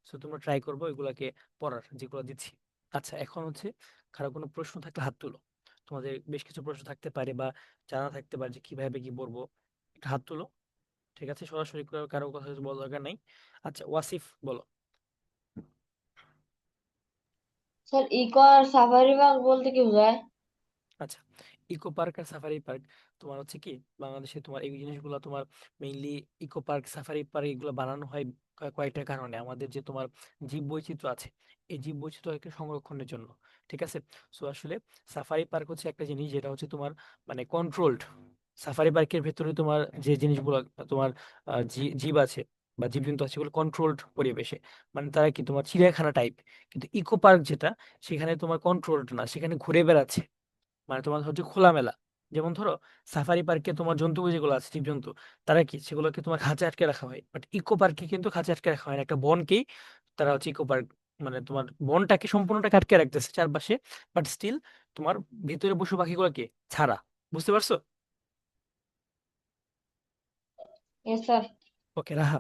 সো তোমরা ট্রাই করবো এগুলাকে পড়ার, যেগুলো দিচ্ছি। আচ্ছা, এখন হচ্ছে কারো কোনো প্রশ্ন থাকলে হাত তুলো। তোমাদের বেশ কিছু প্রশ্ন থাকতে পারে বা জানা থাকতে পারে যে কিভাবে কি পড়বো, একটা হাত তুলো। ঠিক আছে, সরাসরি কারো কথা বলার দরকার নাই। আচ্ছা, ওয়াসিফ বলো। স্যার ইকো আর সাফারি পার্ক বলতে কি বোঝায়? আচ্ছা, ইকো পার্ক আর সাফারি পার্ক তোমার হচ্ছে কি, বাংলাদেশে তোমার এই জিনিসগুলো তোমার mainly eco park safari park এগুলো বানানো হয় কয়েকটা কারণে। আমাদের যে তোমার জীব বৈচিত্র্য আছে, এই জীব বৈচিত্র্যকে সংরক্ষণের জন্য, ঠিক আছে? সো আসলে সাফারি পার্ক হচ্ছে একটা জিনিস যেটা হচ্ছে তোমার মানে কন্ট্রোলড। সাফারি পার্কের ভেতরে তোমার যে জিনিসগুলো তোমার জীব আছে বা জীবজন্তু আছে, সেগুলো কন্ট্রোলড পরিবেশে, মানে তারা কি তোমার চিড়িয়াখানা টাইপ। কিন্তু ইকো পার্ক যেটা, সেখানে তোমার কন্ট্রোলড না, সেখানে ঘুরে বেড়াচ্ছে, মানে তোমার হচ্ছে খোলামেলা। যেমন ধরো সাফারি পার্কে তোমার জন্তু যেগুলো আছে, জীবজন্তু, তারা কি সেগুলোকে তোমার খাঁচা আটকে রাখা হয়, বাট ইকো পার্কে কিন্তু খাঁচা আটকে রাখা হয় না, একটা বনকেই তারা হচ্ছে ইকো পার্ক, মানে তোমার বনটাকে সম্পূর্ণটাকে আটকে রাখতেছে চারপাশে, বাট স্টিল তোমার ভিতরে পশু পাখিগুলোকে ছাড়া। বুঝতে পারছো? এ স্যার। ওকে, রাহা।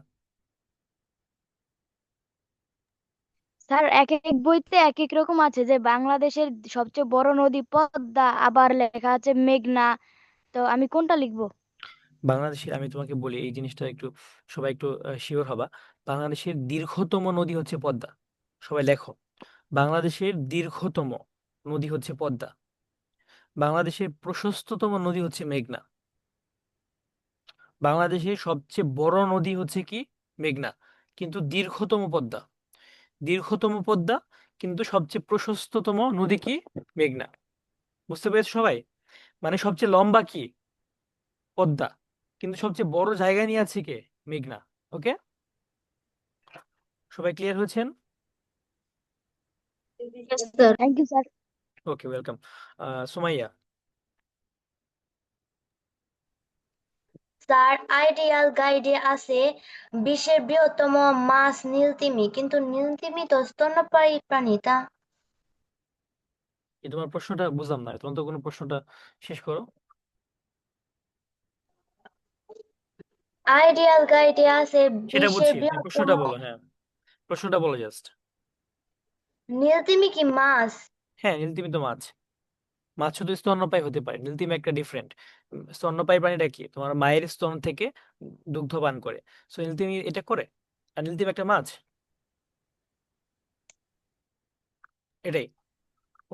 স্যার এক এক বইতে এক এক রকম আছে, যে বাংলাদেশের সবচেয়ে বড় নদী পদ্মা, আবার লেখা আছে মেঘনা। তো আমি কোনটা লিখবো? বাংলাদেশের, আমি তোমাকে বলি এই জিনিসটা একটু, সবাই একটু শিওর হবা। বাংলাদেশের দীর্ঘতম নদী হচ্ছে পদ্মা। সবাই লেখো, বাংলাদেশের দীর্ঘতম নদী হচ্ছে পদ্মা। বাংলাদেশের প্রশস্ততম নদী হচ্ছে মেঘনা। বাংলাদেশের সবচেয়ে বড় নদী হচ্ছে কি? মেঘনা। কিন্তু দীর্ঘতম পদ্মা। দীর্ঘতম পদ্মা, কিন্তু সবচেয়ে প্রশস্ততম নদী কি? মেঘনা। বুঝতে পেরেছো সবাই? মানে সবচেয়ে লম্বা কি? পদ্মা। কিন্তু সবচেয়ে বড় জায়গা নিয়ে আছে কে? মেঘনা। ওকে, সবাই ক্লিয়ার হয়েছেন? Yes, sir. Thank you sir. Okay, welcome. Sumaiya. Sir ideal গাইডে আছে বিশ্বের বৃহত্তম মাছ নীলতিমি, কিন্তু নীলতিমি তো স্তন্যপায়ী প্রাণী তা। এই তোমার প্রশ্নটা বুঝলাম না, তোমার তো কোনো প্রশ্নটা শেষ করো। আইডিয়াল গাইডে আছে সেটা বিশ্বের বুঝছি, তুমি বৃহত্তম। প্রশ্নটা বলো। হ্যাঁ, প্রশ্নটা বলো জাস্ট। নীলতিমি কি মাছ? হ্যাঁ, নীলতিমি তো মাছ। মাছ শুধু স্তন্যপায়ী হতে পারে, নীলতিমি একটা ডিফারেন্ট। স্তন্যপায়ী প্রাণীটা কি, তোমার মায়ের স্তন থেকে দুগ্ধ পান করে। সো নীলতিমি এটা করে, আর নীলতিমি একটা মাছ, এটাই।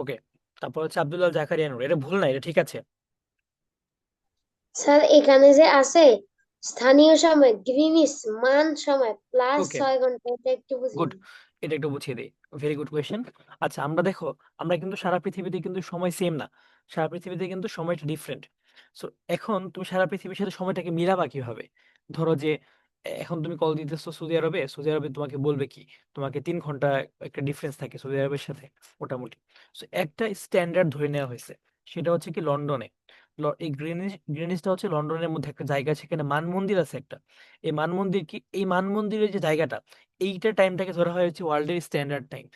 ওকে, তারপর হচ্ছে আব্দুল্লাহ জাকারিয়া নূর, এটা ভুল না, এটা ঠিক আছে। স্যার এখানে যে আছে স্থানীয় সময় গ্রিনিচ মান সময় প্লাস ওকে, 6 ঘন্টা, এটা একটু গুড, বুঝিয়ে। এটা একটু বুঝিয়ে দিই। Very good question. আচ্ছা, আমরা দেখো, আমরা কিন্তু সারা পৃথিবীতে কিন্তু সময় সেম না, সারা পৃথিবীতে কিন্তু সময়টা ডিফারেন্ট। সো এখন তুমি সারা পৃথিবীর সাথে সময়টাকে মিলাবা কিভাবে? ধরো যে এখন তুমি কল দিতেছো সৌদি আরবে, সৌদি আরবে তোমাকে বলবে কি, তোমাকে 3 ঘন্টা একটা ডিফারেন্স থাকে সৌদি আরবের সাথে মোটামুটি। সো একটা স্ট্যান্ডার্ড ধরে নেওয়া হয়েছে, সেটা হচ্ছে কি লন্ডনে। এই গ্রিনিচটা হচ্ছে লন্ডনের মধ্যে একটা জায়গা, সেখানে মান মন্দির আছে একটা। এই মান মন্দিরের যে জায়গাটা, এইটা টাইমটাকে ধরা হয় হচ্ছে ওয়ার্ল্ডের স্ট্যান্ডার্ড টাইম।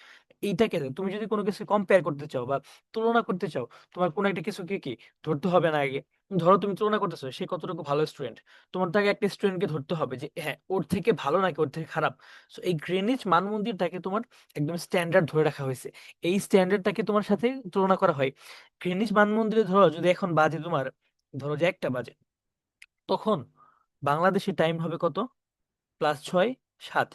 এইটাকে তুমি যদি কোনো কিছু কম্পেয়ার করতে চাও বা তুলনা করতে চাও, তোমার কোনো একটা কিছুকে কি ধরতে হবে না আগে? ধরো তুমি তুলনা করতেছো সে কতটুকু ভালো স্টুডেন্ট, তোমার তো আগে একটা স্টুডেন্টকে ধরতে হবে যে হ্যাঁ ওর থেকে ভালো নাকি ওর থেকে খারাপ। সো এই গ্রিনিচ মানমন্দিরটাকে তোমার একদম স্ট্যান্ডার্ড ধরে রাখা হয়েছে। এই স্ট্যান্ডার্ডটাকে তোমার সাথে তুলনা করা হয়। গ্রিনিচ মানমন্দিরে ধরো যদি এখন বাজে তোমার, ধরো যে 1টা বাজে, তখন বাংলাদেশের টাইম হবে কত? +6 7।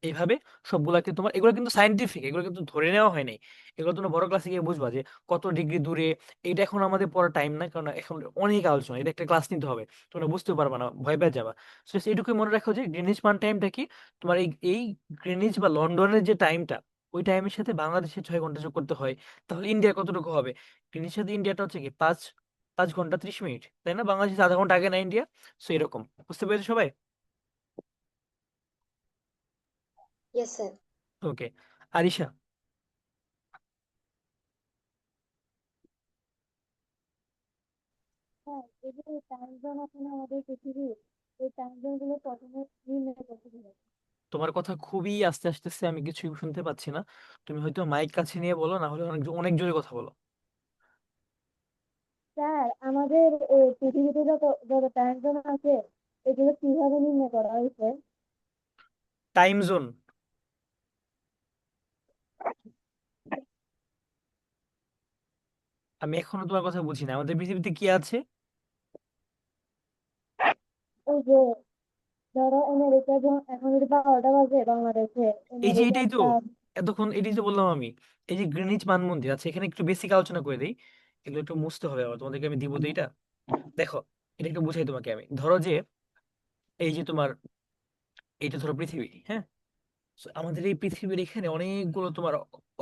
এইভাবে সবগুলাকে তোমার, এগুলো কিন্তু সাইন্টিফিক, এগুলো কিন্তু ধরে নেওয়া হয় নাই। এগুলো তোমরা বড় ক্লাসে গিয়ে বুঝবা যে কত ডিগ্রি দূরে। এটা এখন আমাদের পড়ার টাইম না, কারণ এখন অনেক আলোচনা, এটা একটা ক্লাস নিতে হবে, তোমরা বুঝতে পারবা না, ভয় পেয়ে যাবা। তো এইটুকুই মনে রাখো যে গ্রিনিচ মান টাইমটা কি, তোমার এই গ্রিনিচ বা লন্ডনের যে টাইমটা, ওই টাইমের সাথে বাংলাদেশের 6 ঘন্টা যোগ করতে হয়। তাহলে ইন্ডিয়া কতটুকু হবে? গ্রিনিচের সাথে ইন্ডিয়াটা হচ্ছে কি 5 ঘন্টা 30 মিনিট, তাই না? বাংলাদেশ আধা ঘন্টা আগে না ইন্ডিয়া? সো এরকম, বুঝতে পেরেছো সবাই? Yes, sir. ওকে, আরিশা। হ্যাঁ, এই যে টাইম জোন আছে না আমাদের পৃথিবীর, এই টাইম জোন গুলো প্রথমে নির্ণয় করতে হবে। তোমার কথা খুবই আস্তে আসতেছে, আমি কিছুই শুনতে পাচ্ছি না। তুমি হয়তো মাইক কাছে নিয়ে বলো, না হলে অনেক অনেক জোরে কথা বলো। স্যার, আমাদের এই পৃথিবীতে যত যত টাইম জোন আছে, এগুলো কিভাবে নির্ণয় করা হয়েছে? Time zone? আমি এখনো তোমার কথা বুঝি না, আমাদের পৃথিবীতে কি আছে? ওই যে ধরো আমেরিকা এখন যদি 12টা বাজে বাংলাদেশে, এই যে আমেরিকা এটাই তো, একটা। এতক্ষণ এটাই তো বললাম আমি। এই যে গ্রিনিচ মান মন্দির আছে, এখানে একটু বেসিক আলোচনা করে দিই। এগুলো একটু মুছতে হবে আবার, তোমাদেরকে আমি দিব তো এটা। দেখো, এটা একটু বুঝাই তোমাকে আমি। ধরো যে এই যে তোমার, এইটা ধরো পৃথিবী, হ্যাঁ? So, আমাদের এই পৃথিবীর এখানে অনেকগুলো তোমার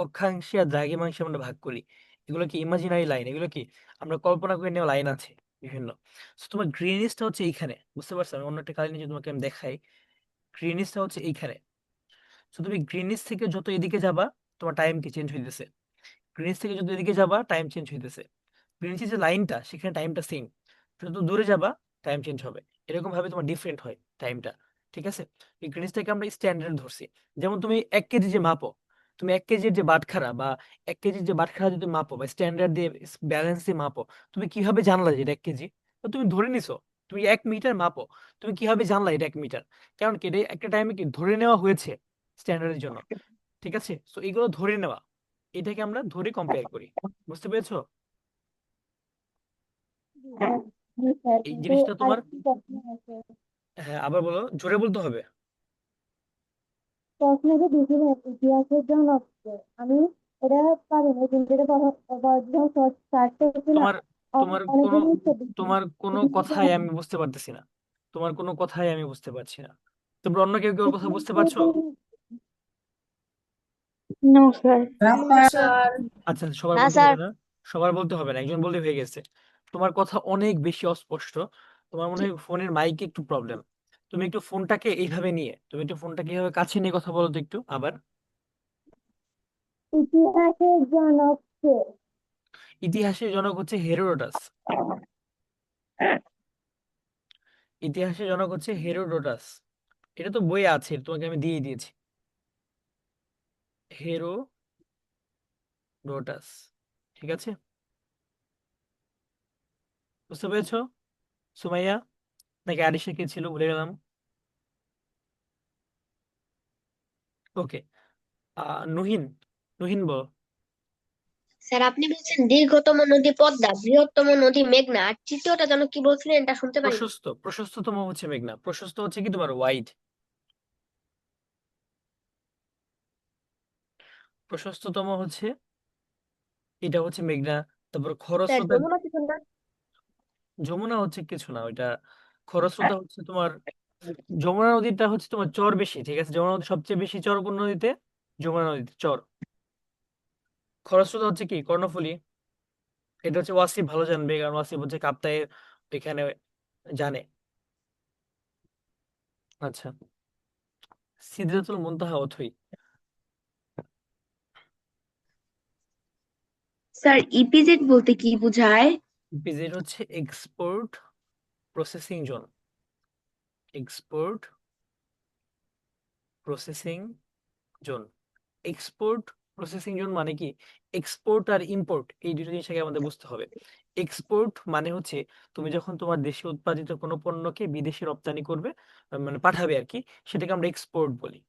অক্ষাংশে আর দ্রাঘিমাংশে আমরা ভাগ করি। এগুলো কি ইমাজিনারি লাইন, এগুলো কি আমরা কল্পনা করে নেওয়া লাইন আছে বিভিন্ন। So, তোমার গ্রিনিসটা হচ্ছে এইখানে, বুঝতে পারছো? আমি অন্য একটা কালি নিয়ে তোমাকে আমি দেখাই। গ্রিনিসটা হচ্ছে এইখানে। তো তুমি গ্রিনিস থেকে যত এদিকে যাবা, তোমার টাইম কি চেঞ্জ হইতেছে। গ্রিনিস থেকে যত এদিকে যাবা, টাইম চেঞ্জ হইতেছে। গ্রিনিচের যে লাইনটা, সেখানে টাইমটা সেম, যত দূরে যাবা টাইম চেঞ্জ হবে। এরকম ভাবে তোমার ডিফারেন্ট হয় টাইমটা, ঠিক আছে? এই জিনিসটাকে আমরা স্ট্যান্ডার্ড ধরছি। যেমন তুমি 1 কেজি যে মাপো, তুমি 1 কেজির যে বাটখারা বা 1 কেজির যে বাটখারা যদি মাপো বা স্ট্যান্ডার্ড দিয়ে ব্যালেন্স দিয়ে মাপো, তুমি কিভাবে জানলা যে এটা 1 কেজি? তো তুমি ধরে নিছো। তুমি 1 মিটার মাপো, তুমি কিভাবে জানলা এটা 1 মিটার? কারণ কি, এটা একটা টাইমে কি ধরে নেওয়া হয়েছে স্ট্যান্ডার্ডের জন্য, ঠিক আছে? তো এগুলো ধরে নেওয়া, এটাকে আমরা ধরে কম্পেয়ার করি, বুঝতে পেরেছো? হ্যাঁ, জি স্যার, এই কিন্তু জিনিসটা তোমার, আরেকটি প্রশ্ন আছে। হ্যাঁ আবার বলো, জোরে বলতে হবে। প্রশ্নে যে দিয়েছিলেন ইতিহাসের জনক কে? আমি এটা পারিনি, কিন্তু এটা যখন সার্চ করেছিলাম, তোমার তোমার কোনো অনেকে উত্তর দিচ্ছে। তোমার কোনো ইতিহাসের কথাই জনক আমি বুঝতে পারতেছি না। তোমার কোনো কথাই আমি বুঝতে পারছি না। তোমরা অন্য কেউ কেউ কথা বুঝতে পারছো? No sir. আচ্ছা, সবার না বলতে স্যার। হবে না, সবার বলতে হবে না, একজন বললে হয়ে গেছে। তোমার কথা অনেক বেশি অস্পষ্ট। তোমার মনে হয় ফোনের মাইকে একটু প্রবলেম। তুমি একটু ফোনটাকে এইভাবে নিয়ে, তুমি একটু ফোনটাকে এইভাবে কাছে নিয়ে কথা বলো তো একটু আবার। ইতিহাসের জনক কে? ইতিহাসের জনক হচ্ছে হেরোডোটাস। ইতিহাসের জনক হচ্ছে হেরোডোটাস। এটা তো বইয়ে আছে, তোমাকে আমি দিয়ে দিয়েছি। হেরোডোটাস, ঠিক আছে? বুঝতে পেরেছো সুমাইয়া? নাকি আরিশা কে ছিল, ভুলে গেলাম। ওকে, নুহিন, নুহিন বল। স্যার, আপনি বলছেন দীর্ঘতম নদী পদ্মা, বৃহত্তম নদী মেঘনা, আর তৃতীয়টা যেন কি বলছিলেন, এটা শুনতে পারিনি। প্রশস্ততম হচ্ছে মেঘনা, প্রশস্ত হচ্ছে কি তোমার ওয়াইড। প্রশস্ততম হচ্ছে, এটা হচ্ছে মেঘনা। তারপর স্যার, খরস্রোতা, যমুনা কিছু না? যমুনা হচ্ছে কিছু না ওইটা। খরস্রোতা হচ্ছে তোমার, যমুনা নদীটা হচ্ছে তোমার চর বেশি, ঠিক আছে? যমুনা নদী সবচেয়ে বেশি চর কোন নদীতে? যমুনা নদীতে চর। খরস্রোতা হচ্ছে কি কর্ণফুলী। এটা হচ্ছে ওয়াসিফ ভালো জানবে, কারণ ওয়াসিফ হচ্ছে কাপ্তাই এখানে জানে। আচ্ছা, সিদরাতুল মুনতাহা অথই। স্যার, ইপিজেড বলতে কি বোঝায়? ইপিজেড হচ্ছে export processing zone. Export processing zone. Export processing zone মানে কি? এক্সপোর্ট আর ইম্পোর্ট এই দুটো জিনিসটাকে আমাদের বুঝতে হবে। এক্সপোর্ট মানে হচ্ছে তুমি যখন তোমার দেশে উৎপাদিত কোনো পণ্যকে বিদেশে রপ্তানি করবে, মানে পাঠাবে আর কি, সেটাকে আমরা এক্সপোর্ট বলি।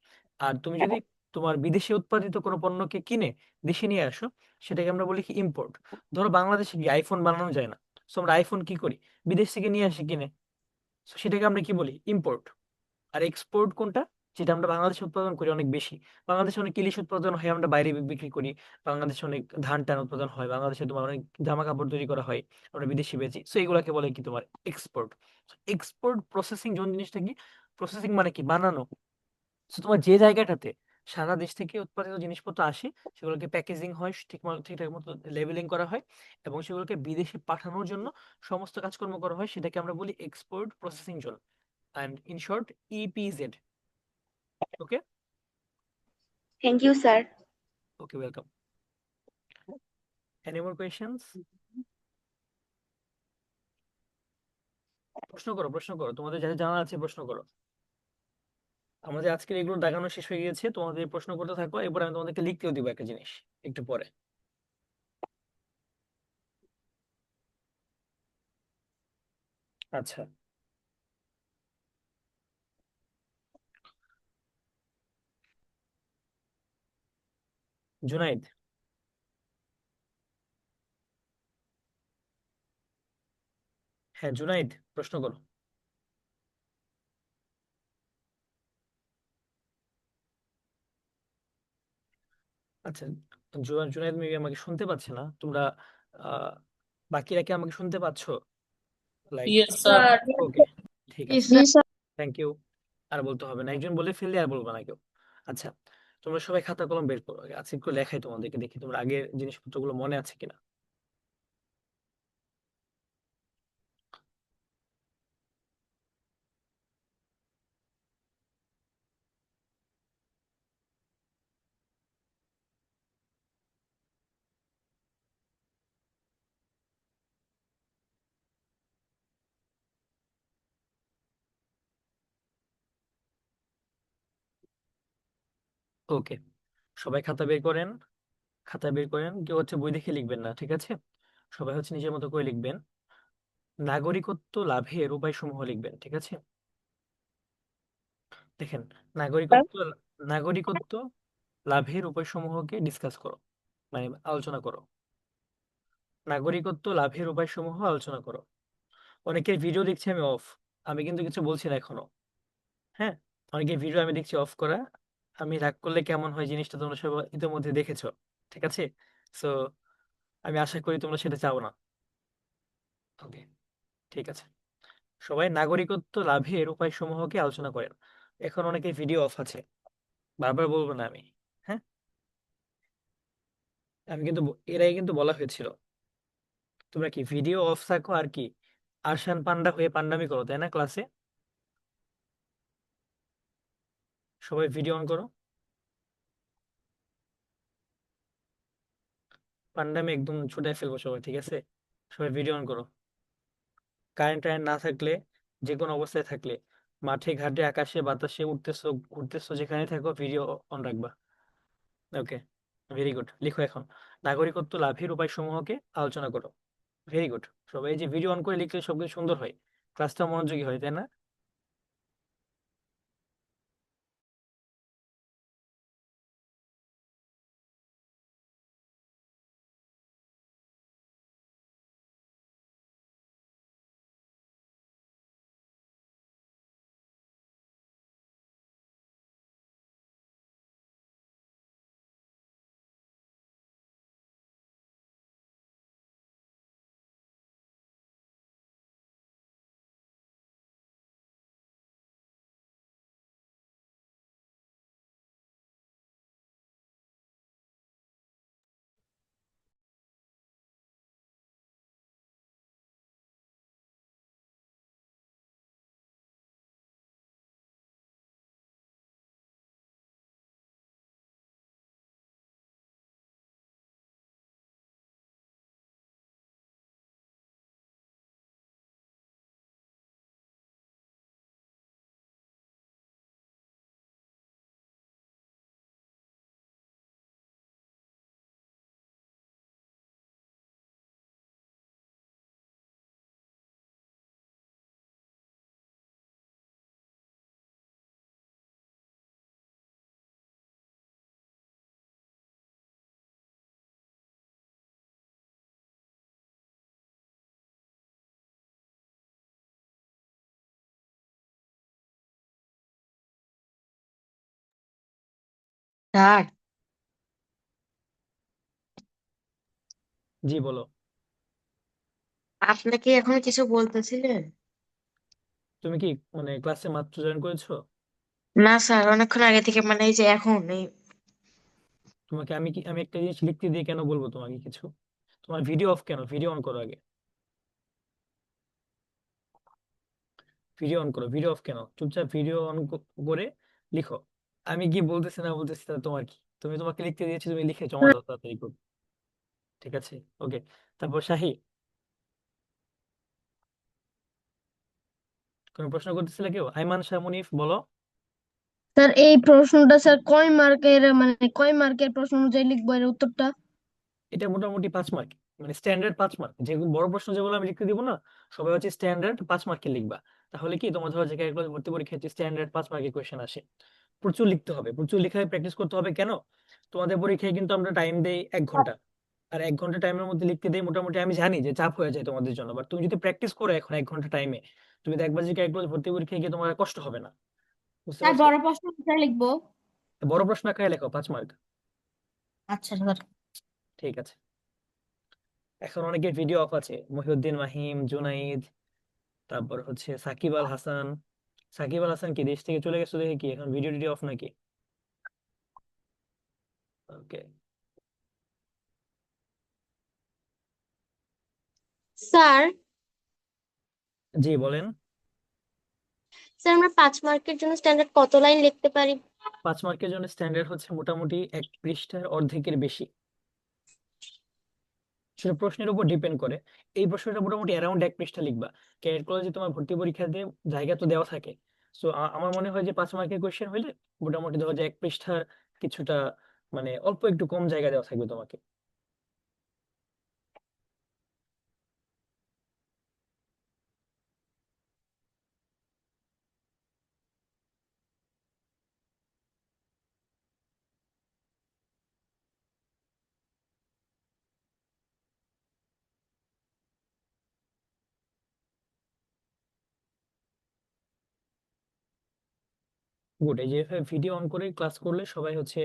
আর তুমি যদি তোমার বিদেশে উৎপাদিত কোনো পণ্যকে কিনে দেশে নিয়ে আসো, সেটাকে আমরা বলি কি ইম্পোর্ট। ধরো বাংলাদেশে কি আইফোন বানানো যায় না, তো আমরা আইফোন কি করি, বিদেশ থেকে নিয়ে আসি কিনে, তো সেটাকে আমরা কি বলি, ইম্পোর্ট। আর এক্সপোর্ট কোনটা, যেটা আমরা বাংলাদেশে উৎপাদন করি অনেক বেশি। বাংলাদেশে অনেক ইলিশ উৎপাদন হয়, আমরা বাইরে বিক্রি করি। বাংলাদেশে অনেক ধান টান উৎপাদন হয়, বাংলাদেশে তোমার অনেক জামা কাপড় তৈরি করা হয়, আমরা বিদেশি বেচি। সো এগুলাকে বলে কি তোমার এক্সপোর্ট। এক্সপোর্ট প্রসেসিং জোন জিনিসটা কি? প্রসেসিং মানে কি, বানানো। সো তোমার যে জায়গাটাতে সারা দেশ থেকে উৎপাদিত জিনিসপত্র আসে, সেগুলোকে প্যাকেজিং হয়, ঠিকঠাক মতো লেবেলিং করা হয়, এবং সেগুলোকে বিদেশে পাঠানোর জন্য সমস্ত কাজকর্ম করা হয়, সেটাকে আমরা বলি export processing zone, and in short EPZ. Okay, thank you sir. okay, welcome. Any more questions? প্রশ্ন করো, তোমাদের যারা জানা আছে প্রশ্ন করো। আমাদের আজকের এগুলো দেখানো শেষ হয়ে গিয়েছে, তোমাদের প্রশ্ন করতে থাকো, এরপর আমি তোমাদেরকে লিখতেও দিব একটা জিনিস একটু পরে। আচ্ছা, জুনাইদ। হ্যাঁ জুনাইদ, প্রশ্ন করো। আচ্ছা, জুনাইদ মেবি আমাকে শুনতে পাচ্ছে না। তোমরা আহ বাকিরা কি আমাকে শুনতে পাচ্ছো? Like, Yes, sir. ওকে, ঠিক আছে, জি স্যার। Thank you. আর বলতে হবে না, একজন বলে ফেললে আর বলবো না কেউ। আচ্ছা, তোমরা সবাই খাতা কলম বের করো, আজকে একটু লেখাই তোমাদেরকে, দেখি তোমরা আগের জিনিসপত্রগুলো মনে আছে কিনা। ওকে, সবাই খাতা বের করেন। খাতা বের করেন, কেউ হচ্ছে বই দেখে লিখবেন না, ঠিক আছে? সবাই হচ্ছে নিজের মতো করে লিখবেন। নাগরিকত্ব লাভের উপায়সমূহ লিখবেন, ঠিক আছে? দেখেন, নাগরিকত্ব নাগরিকত্ব লাভের উপায়সমূহকে ডিসকাস করো, মানে আলোচনা করো। নাগরিকত্ব লাভের উপায়সমূহ আলোচনা করো। অনেকের ভিডিও দেখছি আমি অফ, আমি কিন্তু কিছু বলছি না এখনো। হ্যাঁ, অনেকের ভিডিও আমি দেখছি অফ করা। আমি রাগ করলে কেমন হয় জিনিসটা তোমরা সবাই ইতিমধ্যে দেখেছো, ঠিক আছে? সো আমি আশা করি তোমরা সেটা চাও না। ওকে, ঠিক আছে। সবাই নাগরিকত্ব লাভের উপায়সমূহকে আলোচনা করেন। এখন অনেকের ভিডিও অফ আছে, বারবার বলবো না আমি। হ্যাঁ, আমি কিন্তু এর আগে কিন্তু বলা হয়েছিল, তোমরা কি ভিডিও অফ থাকো আর কি আরশান পান্ডা হয়ে পান্ডামি করো, তাই না ক্লাসে? সবাই ভিডিও অন করো, পান্ডামি একদম ছুটাই ফেলবো সবাই, ঠিক আছে? সবাই ভিডিও অন করো। কারেন্ট টারেন্ট না থাকলে, যে কোনো অবস্থায় থাকলে, মাঠে ঘাটে আকাশে বাতাসে উঠতেছো ঘুরতেছো, যেখানে থাকো ভিডিও অন রাখবা। ওকে, ভেরি গুড, লিখো এখন। নাগরিকত্ব লাভের উপায়সমূহকে আলোচনা করো। Very good. সবাই এই যে ভিডিও অন করে লিখলে সবকিছু সুন্দর হয়, ক্লাসটা মনোযোগী হয়, তাই না? স্যার জি বলো। আপনাকে এখনো কিছু বলতেছিলেন? তুমি কি মানে ক্লাসে মাত্র জয়েন করেছো? না স্যার, অনেকক্ষণ আগে থেকে, মানে এই যে এখন এই। তোমাকে আমি একটা জিনিস লিখতে দিয়ে কেন বলবো তোমাকে কিছু? তোমার ভিডিও অফ কেন? ভিডিও অন করো আগে। ভিডিও অন করো, ভিডিও অফ কেন? চুপচাপ ভিডিও অন করে লিখো। আমি কি বলতেছি না বলতেছি তা তোমার কি? তোমাকে লিখতে দিয়েছি, তুমি লিখে জমা দাও তাড়াতাড়ি করে। ঠিক আছে, ওকে। তারপর শাহি, কোনো প্রশ্ন করতেছিলে কেউ? আইমান শাহ মুনিফ বলো। স্যার এই প্রশ্নটা স্যার কয় মার্কের প্রশ্ন অনুযায়ী লিখবো এর উত্তরটা? এটা মোটামুটি 5 মার্ক, মানে স্ট্যান্ডার্ড 5 মার্ক। যেগুলো বড় প্রশ্ন যেগুলো আমি লিখতে দিব না, সবাই হচ্ছে স্ট্যান্ডার্ড 5 মার্কের লিখবা। তাহলে কি তোমার ধরো যে ক্যালকুলাস ভর্তি পরীক্ষায় স্ট্যান্ডার্ড 5 মার্কের কোয়েশ্চেন আসে। প্রচুর লিখতে হবে, প্রচুর লেখায় প্র্যাকটিস করতে হবে। কেন? তোমাদের পরীক্ষায় কিন্তু আমরা টাইম দেই 1 ঘন্টা, আর 1 ঘন্টা টাইমের মধ্যে লিখতে দেই মোটামুটি। আমি জানি যে চাপ হয়ে যায় তোমাদের জন্য, বাট তুমি যদি প্র্যাকটিস করো এখন 1 ঘন্টা টাইমে, তুমি দেখবা যে ক্যালকুলাস ভর্তি পরীক্ষায় গিয়ে তোমার আর কষ্ট হবে না। বুঝতে স্যার পারছো? বড় প্রশ্ন স্যার লিখবো? বড় প্রশ্ন আকারে লেখো 5 মার্ক। আচ্ছা স্যার। ঠিক আছে। এখন অনেকের ভিডিও অফ আছে, মহিউদ্দিন মাহিম, জুনাইদ, তারপর হচ্ছে সাকিব আল হাসান। সাকিব আল হাসান কি দেশ থেকে চলে গেছে দেখে কি এখন ভিডিও টিডিও অফ নাকি? ওকে। স্যার, জি বলেন। স্যার আমরা 5 মার্কের জন্য স্ট্যান্ডার্ড কত লাইন লিখতে পারি? 5 মার্কের জন্য স্ট্যান্ডার্ড হচ্ছে মোটামুটি 1 পৃষ্ঠার অর্ধেকের বেশি। সেটা প্রশ্নের উপর ডিপেন্ড করে। এই প্রশ্নটা মোটামুটি অ্যারাউন্ড 1 পৃষ্ঠা লিখবা। ক্যারিয়ার কলেজে তোমার ভর্তি পরীক্ষাতে জায়গা তো দেওয়া থাকে। সো আমার মনে হয় যে 5 মার্কের কোয়েশ্চেন হইলে মোটামুটি ধরো যে 1 পৃষ্ঠার কিছুটা, মানে অল্প একটু কম জায়গা দেওয়া থাকবে তোমাকে। গুড। এই যে ভিডিও অন করে ক্লাস করলে সবাই হচ্ছে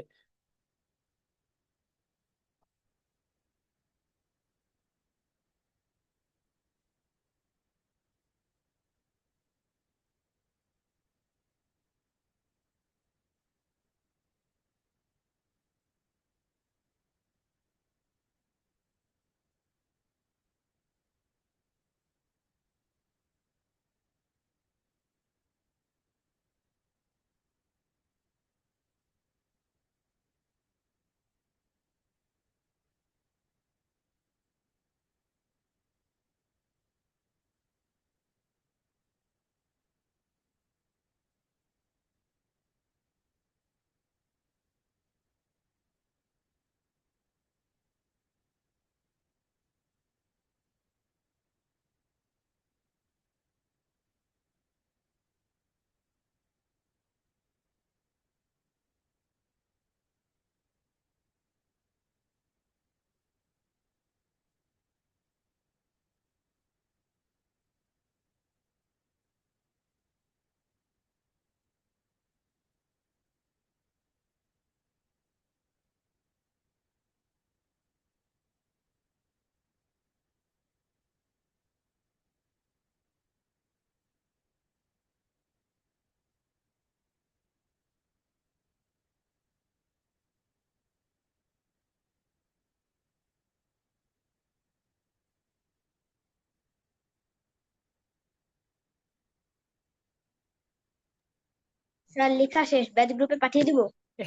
স্যার লেখা শেষ, ব্যাচ গ্রুপে পাঠিয়ে দিব।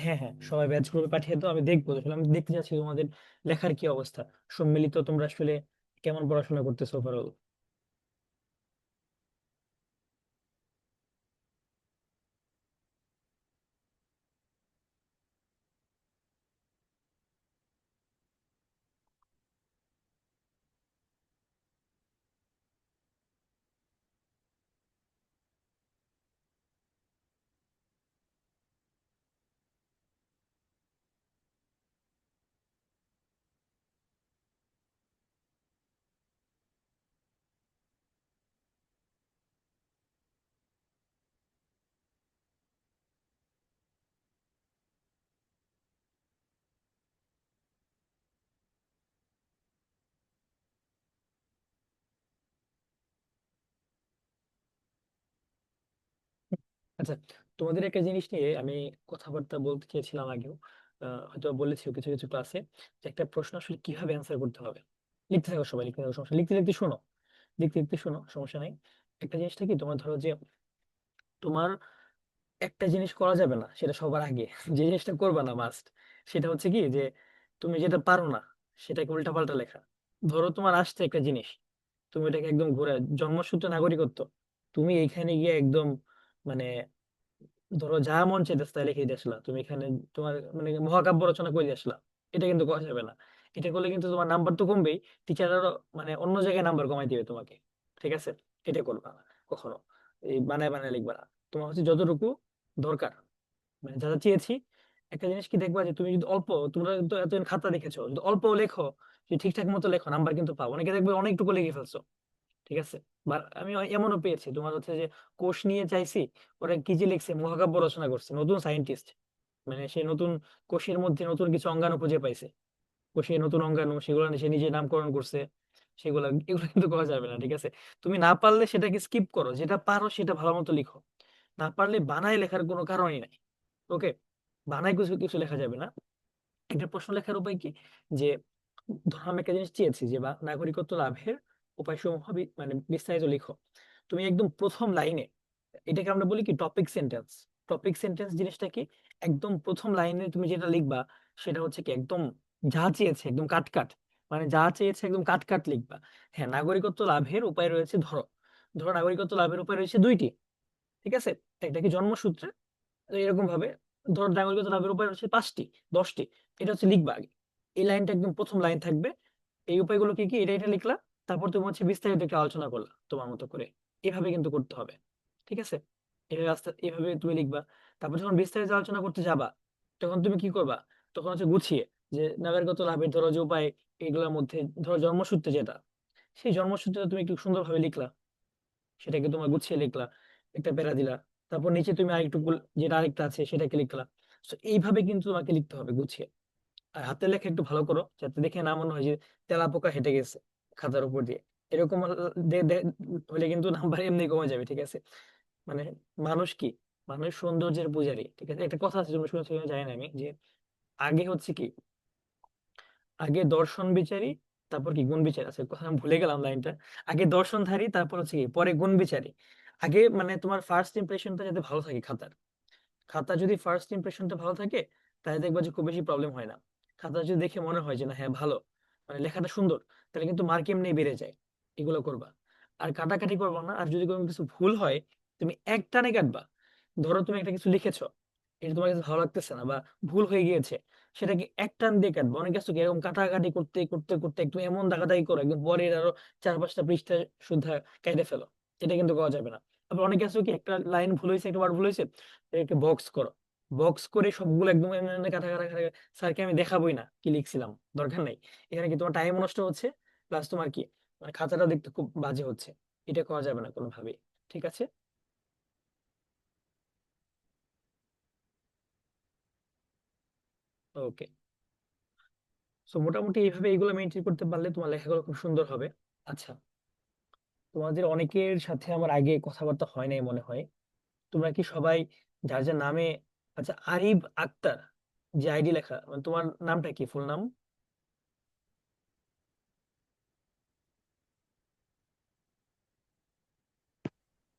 হ্যাঁ হ্যাঁ, সবাই ব্যাচ গ্রুপে পাঠিয়ে দাও, আমি দেখবো। আসলে আমি দেখতে চাচ্ছি তোমাদের লেখার কি অবস্থা, সম্মিলিত তোমরা আসলে কেমন পড়াশোনা করতেছো ওভারঅল। আচ্ছা, তোমাদের একটা জিনিস নিয়ে আমি কথাবার্তা বলতে চেয়েছিলাম আগেও, হয়তো বলেছি কিছু কিছু ক্লাসে, যে একটা প্রশ্ন আসলে কিভাবে অ্যান্সার করতে হবে। লিখতে থাকো সবাই, লিখতে থাকো, সমস্যা লিখতে লিখতে শোনো, লিখতে লিখতে শোনো, সমস্যা নাই। একটা জিনিসটা কি, তোমার ধরো যে তোমার একটা জিনিস করা যাবে না সেটা সবার আগে, যে জিনিসটা করবে না মাস্ট, সেটা হচ্ছে কি যে তুমি যেটা পারো না সেটাকে উল্টাপাল্টা লেখা। ধরো তোমার আসছে একটা জিনিস, তুমি এটাকে একদম ঘুরে, জন্মসূত্রে নাগরিকত্ব, তুমি এইখানে গিয়ে একদম মানে ধরো যা মন চাইতেছে তাই লিখে দিয়ে আসলা, তুমি এখানে তোমার মানে মহাকাব্য রচনা করে দিয়ে আসলা, এটা কিন্তু করা যাবে না। এটা করলে কিন্তু তোমার নাম্বার তো কমবেই, টিচাররাও মানে অন্য জায়গায় নাম্বার কমাই দিবে তোমাকে। ঠিক আছে, এটা করবা না কখনো, এই বানায় বানায় লিখবা না। তোমার হচ্ছে যতটুকু দরকার, মানে যা যা চেয়েছি। একটা জিনিস কি দেখবা, যে তুমি যদি অল্প, তোমরা তো এতদিন খাতা দেখেছো, যদি অল্প লেখো, যদি ঠিকঠাক মতো লেখো, নাম্বার কিন্তু পাবো। অনেকে দেখবে অনেকটুকু লিখে ফেলছো, ঠিক আছে। বা আমি এমনও পেয়েছি, তোমার হচ্ছে যে কোষ নিয়ে চাইছি, ওরা কি যে লিখছে, মহাকাব্য রচনা করছে, নতুন সায়েন্টিস্ট, মানে সে নতুন কোষের মধ্যে নতুন কিছু অঙ্গাণু খুঁজে পাইছে, কোষে নতুন অঙ্গাণু, সেগুলো সে নিজে নামকরণ করছে, সেগুলা, এগুলো কিন্তু করা যাবে না, ঠিক আছে। তুমি না পারলে সেটাকে স্কিপ করো, যেটা পারো সেটা ভালো মতো লিখো। না পারলে বানায় লেখার কোনো কারণই নাই। ওকে, বানায় কিছু কিছু লেখা যাবে না। একটা প্রশ্ন লেখার উপায় কি, যে ধরো আমি একটা জিনিস চেয়েছি যে বা নাগরিকত্ব লাভের উপায় সমূহ মানে বিস্তারিত লিখো। তুমি একদম প্রথম লাইনে, এটাকে আমরা বলি কি টপিক সেন্টেন্স। টপিক সেন্টেন্স জিনিসটা কি, একদম প্রথম লাইনে তুমি যেটা লিখবা সেটা হচ্ছে কি একদম যা চেয়েছে একদম কাট কাট, মানে যা চেয়েছে একদম কাট কাট লিখবা। হ্যাঁ, নাগরিকত্ব লাভের উপায় রয়েছে, ধরো ধরো নাগরিকত্ব লাভের উপায় রয়েছে দুইটি, ঠিক আছে। একটা কি জন্মসূত্রে, তো এরকম ভাবে ধরো নাগরিকত্ব লাভের উপায় হচ্ছে 5টি, 10টি, এটা হচ্ছে লিখবা আগে। এই লাইনটা একদম প্রথম লাইন থাকবে, এই উপায়গুলো কি কি, এটা এটা লিখলা। তারপর তুমি হচ্ছে বিস্তারিত একটু আলোচনা করলা তোমার মতো করে, এভাবে কিন্তু করতে হবে, ঠিক আছে। এভাবে আস্তে এভাবে তুমি লিখবা। তারপর যখন বিস্তারিত আলোচনা করতে যাবা, তখন তুমি কি করবা, তখন হচ্ছে গুছিয়ে, যে নাগরিকত্ব লাভের ধরো যে উপায়, এগুলোর মধ্যে ধরো জন্মসূত্রে যেটা, সেই জন্মসূত্রে তুমি একটু সুন্দরভাবে লিখলা, সেটাকে তোমার গুছিয়ে লিখলা, একটা প্যারা দিলা। তারপর নিচে তুমি আরেকটু যেটা আরেকটা আছে সেটাকে লিখলা। তো এইভাবে কিন্তু তোমাকে লিখতে হবে গুছিয়ে। আর হাতের লেখা একটু ভালো করো, যাতে দেখে না মনে হয় যে তেলা পোকা হেঁটে গেছে খাতার উপর দিয়ে। এরকম হলে কিন্তু নাম্বার এমনি কমে যাবে, ঠিক আছে। মানে মানুষ কি, মানুষ সৌন্দর্যের পূজারী, ঠিক আছে। একটা কথা আছে, তুমি শুনেছো কিনা জানি না আমি, যে আগে হচ্ছে কি, আগে দর্শন বিচারী, তারপর কি গুণ বিচারী, আছে কথা আমি ভুলে গেলাম লাইনটা। আগে দর্শনধারী, তারপর হচ্ছে কি পরে গুণ বিচারী। আগে মানে তোমার ফার্স্ট ইমপ্রেশনটা যাতে ভালো থাকে খাতার, খাতা যদি ফার্স্ট ইমপ্রেশনটা ভালো থাকে, তাহলে দেখবা যে খুব বেশি প্রবলেম হয় না। খাতা যদি দেখে মনে হয় যে না হ্যাঁ ভালো, মানে লেখাটা সুন্দর, তাহলে কিন্তু মার্ক এমনি বেড়ে যায়। এগুলো করবা, আর কাটাকাটি করবা না। আর যদি কোনো কিছু ভুল হয়, তুমি এক টানে কাটবা। ধরো তুমি একটা কিছু লিখেছো, এটা তোমার কাছে ভালো লাগতেছে না বা ভুল হয়ে গিয়েছে, সেটাকে এক টান দিয়ে কাটবা। অনেক কিছু কি এরকম কাটাকাটি করতে করতে করতে একদম এমন দাগাদাগি করো, একদম পরের আরো 4-5টা পৃষ্ঠা শুদ্ধা কেটে ফেলো, এটা কিন্তু করা যাবে না। আবার অনেক কিছু কি একটা লাইন ভুল হয়েছে, একটা ওয়ার্ড ভুল হয়েছে, একটা বক্স করো, বক্স করে সবগুলো একদম এমনি এমনি কাটা কাটা কাটা, স্যারকে আমি দেখাবোই না কি লিখছিলাম, দরকার নাই। এখানে কি তোমার টাইম নষ্ট হচ্ছে, প্লাস তোমার কি মানে খাতাটা দেখতে খুব বাজে হচ্ছে। এটা করা যাবে না কোনোভাবেই, ঠিক আছে। ওকে, সো মোটামুটি এইভাবে এগুলো মেনটেন করতে পারলে তোমার লেখাগুলো খুব সুন্দর হবে। আচ্ছা, তোমাদের অনেকের সাথে আমার আগে কথাবার্তা হয় নাই মনে হয়, তোমরা কি সবাই যার যার নামে, আচ্ছা আরিব আক্তার যে আইডি লেখা, মানে তোমার নামটা কি, ফুল নাম?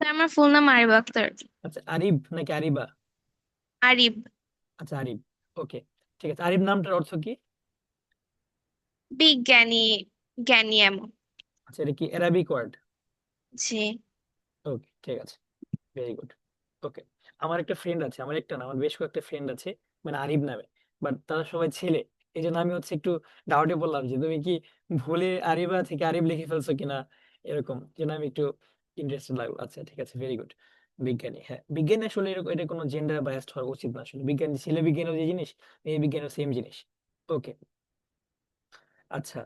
স্যার আমার ফুল নাম আরিব আক্তার। আচ্ছা, আরিব নাকি আরিবা? আরিব। আচ্ছা, আরিব। ওকে, ঠিক আছে। আরিব নামটার অর্থ কি? বিজ্ঞানী, জ্ঞানী এমন। আচ্ছা, এটা কি অ্যারাবিক ওয়ার্ড? জি। ওকে, ঠিক আছে, ভেরি গুড। ওকে, আমার একটা ফ্রেন্ড আছে, আমার একটা না, আমার বেশ কয়েকটা ফ্রেন্ড আছে মানে আরিব নামে, বাট তারা সবাই ছেলে। এই জন্য আমি হচ্ছে একটু ডাউটে বললাম যে তুমি কি ভুলে আরিবা থেকে আরিব লিখে ফেলছো কিনা, এরকম জন্য আমি একটু ইন্টারেস্টেড লাগলো। আচ্ছা, ঠিক আছে, ভেরি গুড। বিজ্ঞানী, হ্যাঁ বিজ্ঞানী আসলে এরকম, এটা কোনো জেন্ডার বায়াসড হওয়া উচিত না আসলে। বিজ্ঞানী, ছেলে বিজ্ঞানীও যে জিনিস, মেয়ে বিজ্ঞানীও সেম জিনিস। ওকে, আচ্ছা,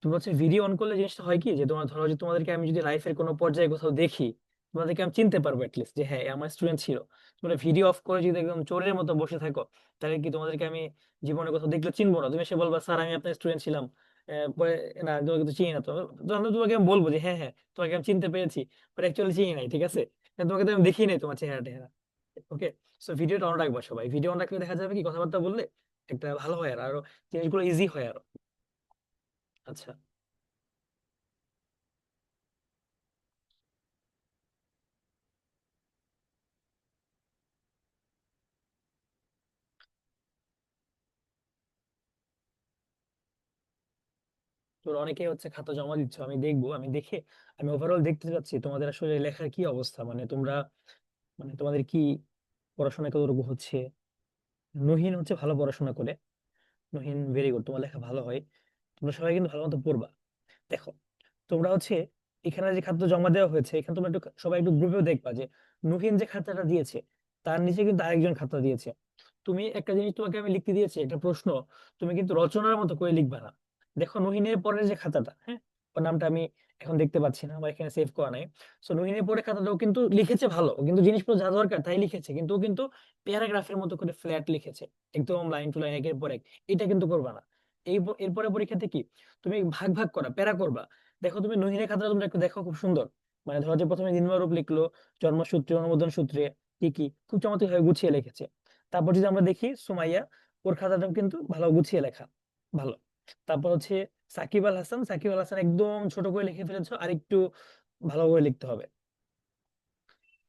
তুমি হচ্ছে ভিডিও অন করলে জিনিসটা হয় কি, যে তোমার ধরো যে তোমাদেরকে আমি যদি লাইফের কোনো পর্যায়ে কোথাও দেখি, তোমাদেরকে আমি চিনতে পারবো অ্যাটলিস্ট, যে হ্যাঁ এ আমার স্টুডেন্ট ছিল। তোমরা ভিডিও অফ করে যদি একদম চোরের মতো বসে থাকো, তাহলে কি তোমাদেরকে আমি জীবনে কোথাও দেখলে চিনবো না। তুমি এসে বলবা স্যার আমি আপনার স্টুডেন্ট ছিলাম, পরে না তোমাকে তো চিনি না। তো তখন তো তোমাকে আমি বলবো যে হ্যাঁ হ্যাঁ তোমাকে আমি চিনতে পেরেছি, বাট অ্যাকচুয়ালি চিনি নাই, ঠিক আছে। তোমাকে তো আমি দেখি নাই তোমার চেহারা টেহারা। ওকে, সো ভিডিওটা অন রাখবা সবাই, ভিডিও অন রাখলে দেখা যাবে কি কথাবার্তা বললে একটা ভালো হয় আর আরো জিনিসগুলো ইজি হয় আরো। আচ্ছা, তোর অনেকেই হচ্ছে খাতা জমা দিচ্ছ, আমি দেখবো, আমি দেখে আমি ওভারঅল দেখতে চাচ্ছি তোমাদের আসলে লেখার কি অবস্থা, মানে তোমরা মানে তোমাদের কি পড়াশোনা কতটুকু হচ্ছে। নহিন হচ্ছে ভালো পড়াশোনা করে, নহিন ভেরি গুড, তোমার লেখা ভালো হয়, তোমরা সবাই কিন্তু ভালো মতো পড়বা। দেখো, তোমরা হচ্ছে এখানে যে খাতা জমা দেওয়া হয়েছে, এখানে তোমরা একটু সবাই একটু গ্রুপেও দেখবা যে নহিন যে খাতাটা দিয়েছে তার নিচে কিন্তু আরেকজন খাতা দিয়েছে। তুমি একটা জিনিস তোমাকে আমি লিখতে দিয়েছি একটা প্রশ্ন, তুমি কিন্তু রচনার মতো করে লিখবা না। দেখো নহিনের পরের যে খাতাটা, হ্যাঁ, ওর নামটা আমি এখন দেখতে পাচ্ছি না, আমার এখানে সেভ করা নাই। সো নহিনের পরে খাতাটাও কিন্তু লিখেছে ভালো, ও কিন্তু জিনিসগুলো যা দরকার তাই লিখেছে, কিন্তু ও কিন্তু প্যারাগ্রাফের মতো করে ফ্ল্যাট লিখেছে, একদম লাইন টু লাইন একের পর এক। এটা কিন্তু করবা না। এরপরে পরীক্ষাতে কি তুমি ভাগ ভাগ করা প্যারা করবা। দেখো তুমি নহিনের খাতাটা তোমরা একটু দেখো, খুব সুন্দর, মানে ধরো যে প্রথমে দিনমরূপ লিখলো, জন্মসূত্রে অনুমোদন সূত্রে কি কি খুব চমৎকার ভাবে গুছিয়ে লিখেছে। তারপর যদি আমরা দেখি সুমাইয়া, ওর খাতাটাও কিন্তু ভালো গুছিয়ে লেখা, ভালো। তারপর হচ্ছে সাকিব আল হাসান, সাকিব আল হাসান একদম ছোট করে লিখে ফেলেছো, আর একটু ভালো করে লিখতে হবে।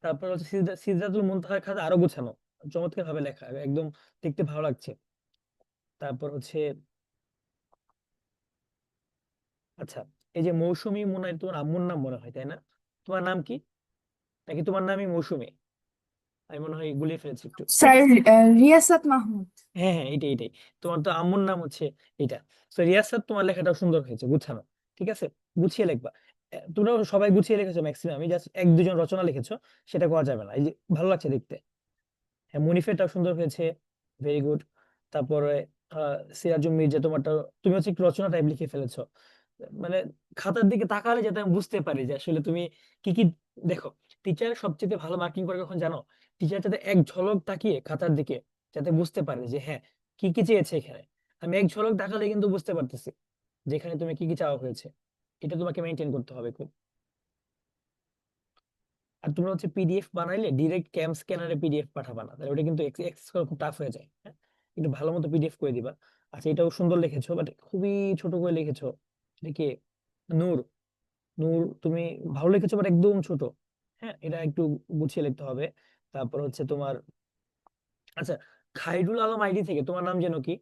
তারপর হচ্ছে সিদরাতুল মুনতাহার খাতা আরো গোছানো, চমৎকার ভাবে লেখা, একদম দেখতে ভালো লাগছে। তারপর হচ্ছে আচ্ছা, এই যে মৌসুমী, মনে হয় তোমার আম্মুর নাম মনে হয়, তাই না? তোমার নাম কি, নাকি তোমার নামই মৌসুমী? আমি মনে হয় গুলিয়ে ফেলেছি একটু। স্যার রিয়াসাত মাহমুদ। হ্যাঁ হ্যাঁ, এটাই এটাই, তোমার তো আম্মুর নাম হচ্ছে এটা। তো রিয়াসাত, তোমার লেখাটাও সুন্দর হয়েছে, গুছানো, ঠিক আছে, গুছিয়ে লিখবা। তোমরাও সবাই গুছিয়ে লিখেছো ম্যাক্সিমাম, আমি জাস্ট এক দুজন রচনা লিখেছো, সেটা করা যাবে না। এই যে ভালো লাগছে দেখতে। হ্যাঁ, মুনিফেরটাও সুন্দর হয়েছে, ভেরি গুড। তারপরে সিরাজুম মির্জা, তোমারটা তুমি হচ্ছে একটু রচনা টাইপ লিখে ফেলেছো, মানে খাতার দিকে তাকালে যাতে আমি বুঝতে পারি যে আসলে তুমি কি কি। দেখো, টিচার সবচেয়ে ভালো মার্কিং করে কখন জানো? টিচার যাতে এক ঝলক তাকিয়ে খাতার দিকে যাতে বুঝতে পারে যে হ্যাঁ কি কি চেয়েছে এখানে। আমি এক ঝলক তাকালে কিন্তু বুঝতে পারতেছি যেখানে তুমি কি কি চাওয়া হয়েছে। এটা তোমাকে মেনটেন করতে হবে খুব। আর তোমরা হচ্ছে পিডিএফ বানাইলে ডিরেক্ট ক্যাম স্ক্যানারে পিডিএফ পাঠাবা না, তাহলে ওটা কিন্তু এক্সেস করা খুব টাফ হয়ে যায়, হ্যাঁ। একটু ভালো মতো পিডিএফ করে দিবা। আচ্ছা, এটাও সুন্দর লিখেছো, বাট খুবই ছোট করে লিখেছো। এটা কি? নূর, নূর তুমি ভালো লিখেছো বাট একদম ছোট। হ্যাঁ, এটা একটু গুছিয়ে লিখতে হবে। তারপর হচ্ছে তোমার আচ্ছা, খাইরুল আলম আইডি থেকে তোমার নাম যেন কি?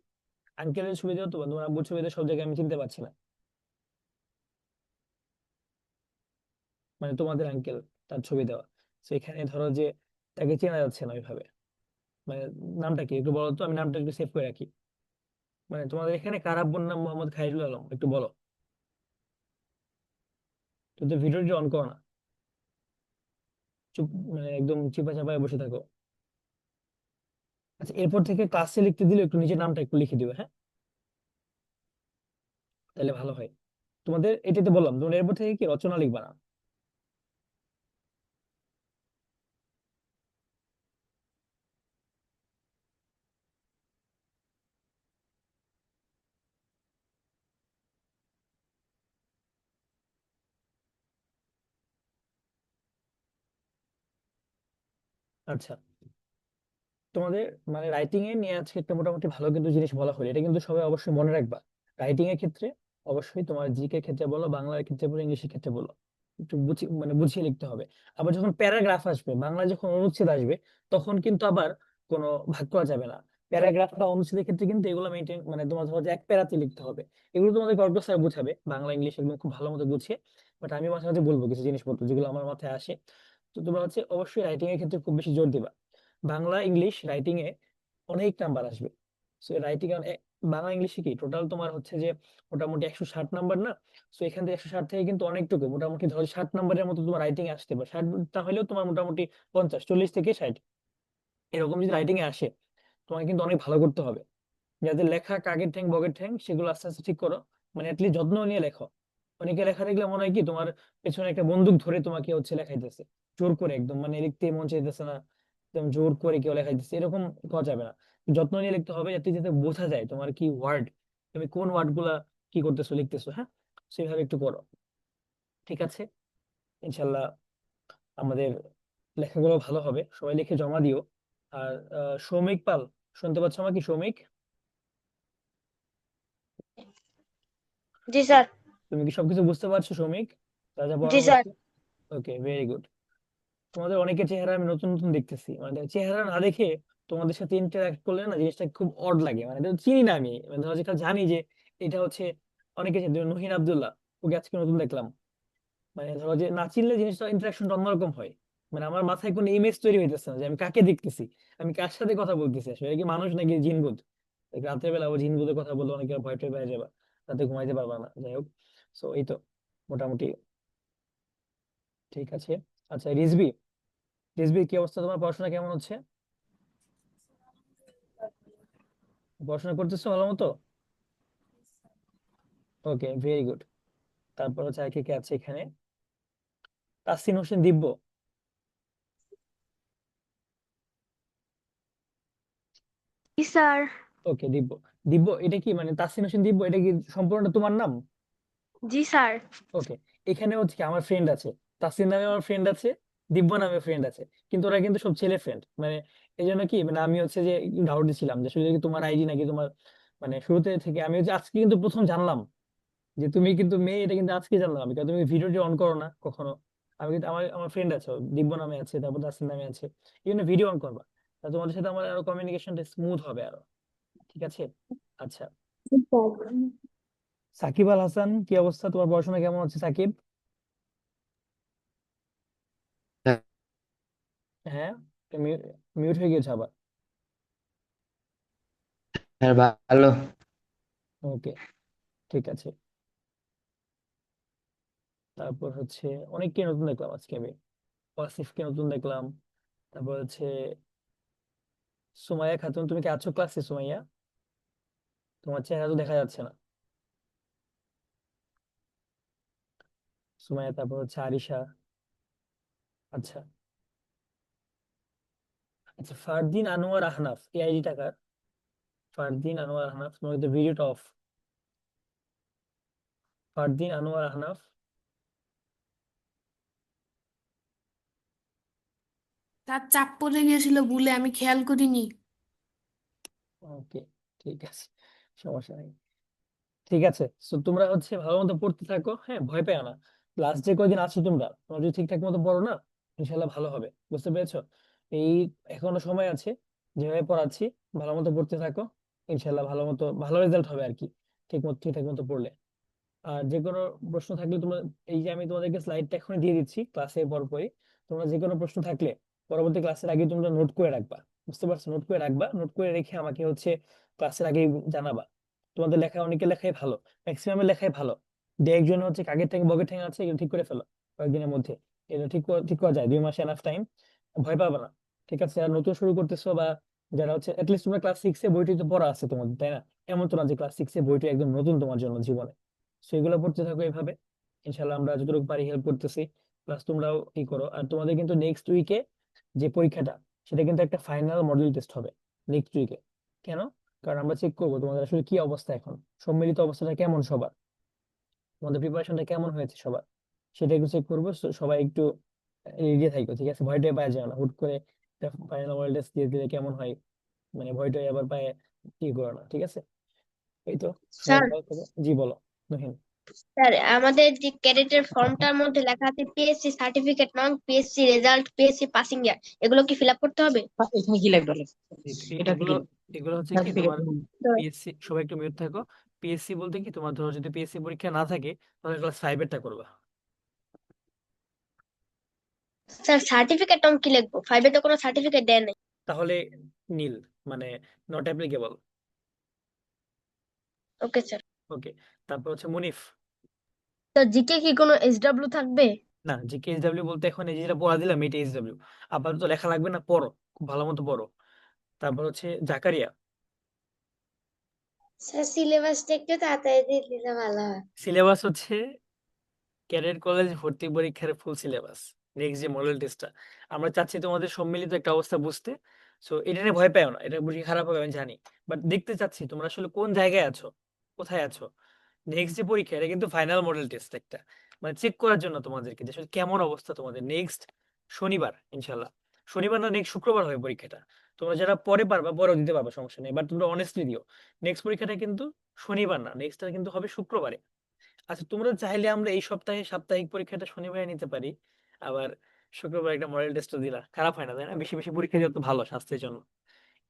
আঙ্কেলের ছবি দেওয়া তো, তোমার আব্বুর ছবি দেওয়া, সব জায়গায় আমি চিনতে পারছি না, মানে তোমাদের আঙ্কেল তার ছবি দেওয়া, তো এখানে ধরো যে তাকে চেনা যাচ্ছে না ওইভাবে, মানে নামটা কি একটু বলো তো, আমি নামটা একটু সেভ করে রাখি। মানে তোমাদের এখানে কার আব্বুর নাম মোহাম্মদ খাইরুল আলম, একটু বলো। তুমি তো ভিডিওটি অন করো না, চুপ, মানে একদম চিপা চাপায় বসে থাকো। আচ্ছা, এরপর থেকে ক্লাসে লিখতে দিলে একটু নিজের নামটা একটু লিখে দিবে, হ্যাঁ, তাহলে ভালো হয়। তোমাদের এটাতে বললাম, তোমরা এরপর থেকে কি রচনা লিখবা না। আচ্ছা, তোমাদের মানে রাইটিং এ নিয়ে আজকে একটা মোটামুটি ভালো কিন্তু জিনিস বলা হলো, এটা কিন্তু সবাই অবশ্যই মনে রাখবা। রাইটিং এর ক্ষেত্রে অবশ্যই তোমার জিকে ক্ষেত্রে বলো, বাংলার ক্ষেত্রে বলো, ইংলিশের ক্ষেত্রে বলো, একটু মানে বুঝিয়ে লিখতে হবে। আবার যখন প্যারাগ্রাফ আসবে, বাংলা যখন অনুচ্ছেদ আসবে, তখন কিন্তু আবার কোনো ভাগ করা যাবে না। প্যারাগ্রাফ বা অনুচ্ছেদের ক্ষেত্রে কিন্তু এগুলো মেনটেন, মানে তোমার ধরো যে এক প্যারাতে লিখতে হবে। এগুলো তোমাদের গল্প স্যার বুঝাবে, বাংলা ইংলিশ একদম খুব ভালো মতো গুছিয়ে। বাট আমি মাঝে মাঝে বলবো কিছু জিনিসপত্র যেগুলো আমার মাথায় আসে। তো তোমরা হচ্ছে অবশ্যই রাইটিং এর ক্ষেত্রে খুব বেশি জোর দিবা। বাংলা ইংলিশ রাইটিং এ অনেক নাম্বার আসবে। সো রাইটিং বাংলা ইংলিশে কি টোটাল তোমার হচ্ছে যে মোটামুটি 160 নাম্বার না? সো এখান থেকে 160 থেকে কিন্তু অনেকটুকু, মোটামুটি ধরো 60 নাম্বারের মতো তোমার রাইটিং এ আসতে পারে, 60 না হলেও তোমার মোটামুটি 50, 40 থেকে 60 এরকম যদি রাইটিং এ আসে, তোমাকে কিন্তু অনেক ভালো করতে হবে। যাদের লেখা কাগের ঠ্যাং বগের ঠ্যাং, সেগুলো আস্তে আস্তে ঠিক করো, মানে অ্যাটলিস্ট যত্ন নিয়ে লেখো। অনেকে লেখা দেখলে মনে হয় কি তোমার পেছনে একটা বন্দুক ধরে তোমাকে হচ্ছে লেখাইতেছে, জোর করে একদম, মানে লিখতে মন চাইতেছে না, একদম জোর করে কেউ লেখাইতেছে, এরকম করা যাবে না। যত্ন নিয়ে লিখতে হবে, যাতে যাতে বোঝা যায় তোমার কি ওয়ার্ড, তুমি কোন ওয়ার্ড গুলা কি করতেছো লিখতেছো, হ্যাঁ, সেভাবে একটু করো, ঠিক আছে। ইনশাল্লাহ আমাদের লেখাগুলো ভালো হবে, সবাই লিখে জমা দিও। আর সৌমিক পাল, শুনতে পাচ্ছ আমাকে সৌমিক? জি স্যার। তুমি কি সবকিছু বুঝতে পারছো সৌমিক, যা যা জি পড়ানো স্যার। হচ্ছে? ওকে, ভেরি গুড। তোমাদের অনেকের চেহারা আমি নতুন নতুন দেখতেছি, মানে চেহারা না দেখে তোমাদের সাথে ইন্টারঅ্যাক্ট করলে না জিনিসটা খুব অড লাগে, মানে এটা চিনি না আমি, মানে ধরো যেটা জানি যে এটা হচ্ছে অনেকে নহিন আব্দুল্লাহ, ওকে আজকে নতুন দেখলাম, মানে ধরো যে না চিনলে জিনিসটা ইন্টারাকশনটা অন্যরকম হয়। মানে আমার মাথায় কোনো ইমেজ তৈরি হইতেছে না যে আমি কাকে দেখতেছি, আমি কার সাথে কথা বলতেছি, আসলে এ কি মানুষ নাকি জিনভূত। রাতের বেলা আবার জিনভূতের কথা বললে অনেকে ভয় টয় পেয়ে যাবে, রাতে ঘুমাইতে পারবা না, যাই হোক। সো এই তো মোটামুটি ঠিক আছে। আচ্ছা রিজবি, রিজবি কি অবস্থা, তোমার পড়াশোনা কেমন হচ্ছে? পড়াশোনা করতেছো ভালো মতো? ওকে, ভেরি গুড। তারপর হচ্ছে আর কে কে আছে এখানে? তাসিন হোসেন দিব্য। জি স্যার। ওকে দিব্য, দিব্য এটা কি মানে তাসিন হোসেন দিব্য, এটা কি সম্পূর্ণটা তোমার নাম? জি স্যার। ওকে, এখানে হচ্ছে কি আমার ফ্রেন্ড আছে, তাসিন নামে আমার ফ্রেন্ড আছে, দিব্য নামে ফ্রেন্ড আছে, কিন্তু ওরা কিন্তু সব ছেলে ফ্রেন্ড, মানে এই জন্য কি মানে আমি হচ্ছে যে ডাউট ছিলাম যে আসলে কি তোমার আইডি নাকি তোমার, মানে শুরুতে থেকে আমি হচ্ছে আজকে কিন্তু প্রথম জানলাম যে তুমি কিন্তু মেয়ে, এটা কিন্তু আজকে জানলাম আমি, কারণ তুমি ভিডিওটি অন করো না কখনো। আমি কিন্তু আমার আমার ফ্রেন্ড আছে, দিব্য নামে আছে, তারপর তাসিন নামে আছে, এই জন্য ভিডিও অন করবা, তা তোমাদের সাথে আমার আরো কমিউনিকেশনটা স্মুথ হবে আরো, ঠিক আছে? আচ্ছা, সাকিব আল হাসান, কি অবস্থা, তোমার পড়াশোনা কেমন হচ্ছে সাকিব? হ্যাঁ, মিউট হয়ে গেছে আবার। হ্যাঁ ভালো। ওকে, ঠিক আছে। তারপর হচ্ছে অনেককে নতুন দেখলাম আজকে আমি, ওয়াসিফকে নতুন দেখলাম, তারপর হচ্ছে সুমাইয়া খাতুন, তুমি কি আছো ক্লাসে সুমাইয়া? তোমার চেহারা তো দেখা যাচ্ছে না সুমাইয়া। তারপর হচ্ছে আরিশা। আচ্ছা আচ্ছা, ফারদিন আনোয়ার আহনাফ, এই আইডি টাকার? ফারদিন আনোয়ার আহনাফ, তোমার তো ভিডিওটা অফ। ফারদিন আনোয়ার আহনাফ, তার চাপ পড়ে গিয়েছিল বলে আমি খেয়াল করিনি। ওকে, ঠিক আছে, সমস্যা নেই। ঠিক আছে, তো তোমরা হচ্ছে ভালো মতো পড়তে থাকো, হ্যাঁ, ভয় পেও না। লাস্ট যে কয়দিন আছো তোমরা যদি ঠিকঠাক মতো পড়ো না, ইনশাল্লাহ ভালো হবে, বুঝতে পেরেছো? এই এখনো সময় আছে, যেভাবে পড়াচ্ছি ভালো মতো পড়তে থাকো, ইনশাল্লাহ ভালো মতো ভালো রেজাল্ট হবে আর কি, ঠিকঠাক মতো পড়লে। আর যে কোনো প্রশ্ন থাকলে তোমরা, এই যে আমি তোমাদেরকে স্লাইডটা এখনই দিয়ে দিচ্ছি ক্লাসের পরপরই, তোমরা যে কোনো প্রশ্ন থাকলে পরবর্তী ক্লাসের আগে তোমরা নোট করে রাখবা, বুঝতে পারছো? নোট করে রাখবা, নোট করে রেখে আমাকে হচ্ছে ক্লাসের আগেই জানাবা। তোমাদের লেখা, অনেকের লেখাই ভালো, ম্যাক্সিমামের লেখাই ভালো, দু একজন হচ্ছে কাগের ঠ্যাং বগের ঠ্যাং আছে, এগুলো ঠিক করে ফেলো কয়েকদিনের মধ্যে। এটা ঠিক করা যায়, 2 মাস এনাফ টাইম, ভয় পাবে না। ঠিক আছে, যারা নতুন শুরু করতেছো বা যারা হচ্ছে অ্যাটলিস্ট তোমরা ক্লাস 6 এ বইটি তো পড়া আছে তোমাদের, তাই না? এমন তো না যে ক্লাস 6 এ বইটি একদম নতুন তোমার জন্য জীবনে। সেগুলো পড়তে থাকো এইভাবে, ইনশাল্লাহ আমরা যতটুকু পারি হেল্প করতেছি, প্লাস তোমরাও ই করো। আর তোমাদের কিন্তু নেক্সট উইকে যে পরীক্ষাটা, সেটা কিন্তু একটা ফাইনাল মডেল টেস্ট হবে নেক্সট উইকে। কেন? কারণ আমরা চেক করবো তোমাদের আসলে কি অবস্থা এখন, সম্মিলিত অবস্থাটা কেমন সবার, তোমাদের প্রিপারেশনটা কেমন হয়েছে সবার, সেটা একটু চেক করবো। সবাই একটু এগিয়ে থাকো, ঠিক আছে? ভয়টাই পাওয়া যায় না, হুট করে ফাইনাল মডেল টেস্ট দিয়ে দিলে কেমন হয়, মানে ভয়টাই আবার পায়, কি করো না, ঠিক আছে? এই তো, সবাই স্যার, ভালো থেকো। জি বলো নহিন। স্যার আমাদের যে ক্যাডেটের ফর্মটার মধ্যে লেখা আছে পিএসসি সার্টিফিকেট নং, পিএসসি রেজাল্ট, পিএসসি পাসিং ইয়ার, এগুলো কি ফিল আপ করতে হবে? এখানে কি লাগবে? এটা এগুলো থেকে এগুলো হচ্ছে কি সার্টিফিকেট। তোমার পিএসসি, সবাই একটু মিউট থাকো। পিএসসি বলতে কি তোমার ধরো যদি পিএসসি পরীক্ষা না থাকে তাহলে ক্লাস 5 এরটা করবা। স্যার সার্টিফিকেট নং কি লিখবো? 5 এ তো কোনো সার্টিফিকেট দেয় নাই। তাহলে নীল, মানে not applicable. Okay sir. Okay, তারপর হচ্ছে মুনিফ। তো জিকে কি কোনো SW থাকবে? না, যে কেএসডব্লিউ বলতে এখন এই যে যেটা পড়া দিলাম এটা এসডব্লিউ, আপাতত লেখা লাগবে না, পড়ো, খুব ভালো মতো পড়ো। তারপর হচ্ছে জাকারিয়া। স্যার সিলেবাসটা একটু তাড়াতাড়ি দিয়ে দিলে ভালো হয়। সিলেবাস হচ্ছে ক্যাডেট কলেজ ভর্তি পরীক্ষার ফুল সিলেবাস, নেক্সট যে মডেল টেস্টটা, আমরা চাচ্ছি তোমাদের সম্মিলিত একটা অবস্থা বুঝতে। সো এটা নিয়ে ভয় পাও না, এটা বুঝি খারাপ হবে আমি জানি, বাট দেখতে চাচ্ছি তোমরা আসলে কোন জায়গায় আছো, কোথায় আছো। নেক্সট যে পরীক্ষা এটা কিন্তু ফাইনাল মডেল টেস্ট একটা, মানে চেক করার জন্য তোমাদেরকে যে আসলে কেমন অবস্থা তোমাদের, নেক্সট শনিবার ইনশাল্লাহ। শনিবার না নেক্সট শুক্রবার হবে পরীক্ষাটা। তোমরা যারা পরে পারবা পরেও দিতে পারবা, সমস্যা নেই, বাট তোমরা অনেস্টলি দিও। নেক্সট পরীক্ষাটা কিন্তু শনিবার না, নেক্সটটা কিন্তু হবে শুক্রবারে। আচ্ছা, তোমরা চাইলে আমরা এই সপ্তাহে সাপ্তাহিক পরীক্ষাটা শনিবারে নিতে পারি, আবার শুক্রবার একটা মডেল টেস্টও দিলা, খারাপ হয় না তাই না? বেশি বেশি পরীক্ষা দেওয়া তো ভালো স্বাস্থ্যের জন্য।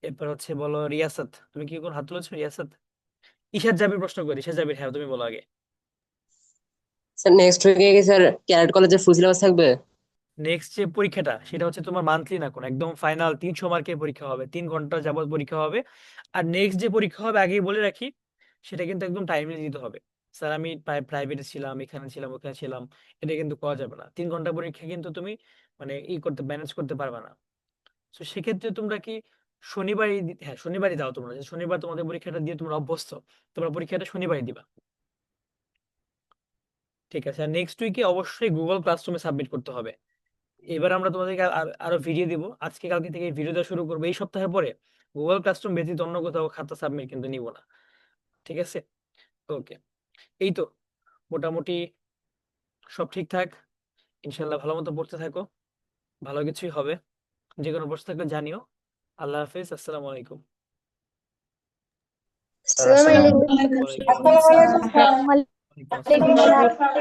এরপর হচ্ছে বলো রিয়াসাত, তুমি কি কোন হাত তুলেছো? রিয়াসাত, ঈশাদ জাবির প্রশ্ন করি। ঈশাদ জাবির, হ্যাঁ তুমি বলো আগে। স্যার নেক্সট উইকে কি স্যার ক্যারেট কলেজের ফুল সিলেবাস থাকবে? নেক্সট যে পরীক্ষাটা সেটা হচ্ছে তোমার মান্থলি না, কোন একদম ফাইনাল 300 মার্কের পরীক্ষা হবে, 3 ঘন্টা যাবত পরীক্ষা হবে। আর নেক্সট যে পরীক্ষা হবে আগেই বলে রাখি, সেটা কিন্তু একদম টাইমলি দিতে হবে। স্যার আমি প্রাইভেটে ছিলাম, এখানে ছিলাম, ওখানে ছিলাম, এটা কিন্তু করা যাবে না। 3 ঘন্টা পরীক্ষা কিন্তু তুমি মানে করতে ম্যানেজ করতে পারবে না। তো সেক্ষেত্রে তোমরা কি শনিবারই হ্যাঁ শনিবারই দাও তোমরা, যে শনিবার তোমাদের পরীক্ষাটা দিয়ে তোমরা অভ্যস্ত, তোমরা পরীক্ষাটা শনিবারই দিবা। ঠিক আছে। আর নেক্সট উইকে অবশ্যই গুগল ক্লাসরুমে সাবমিট করতে হবে। এবার আমরা তোমাদেরকে আরো ভিডিও দিব, আজকে কালকে থেকে ভিডিও দেওয়া শুরু করবো। এই সপ্তাহের পরে গুগল ক্লাসরুম ব্যতীত অন্য কোথাও খাতা সাবমিট কিন্তু নিব না, ঠিক আছে? ওকে, এই তো মোটামুটি সব ঠিকঠাক। ইনশাল্লাহ ভালো মতো পড়তে থাকো, ভালো কিছুই হবে। যে কোনো প্রশ্ন থাকলে জানিও। আল্লাহ হাফিজ, আসসালামু আলাইকুম। স্যার আসসালামু আসসালামু আলাইকুম। আলাইকুম। ওয়ালাইকুম আসসালাম। আসসালামু ওয়ালাইকুম আসসালাম। আলাইকুম স্যার।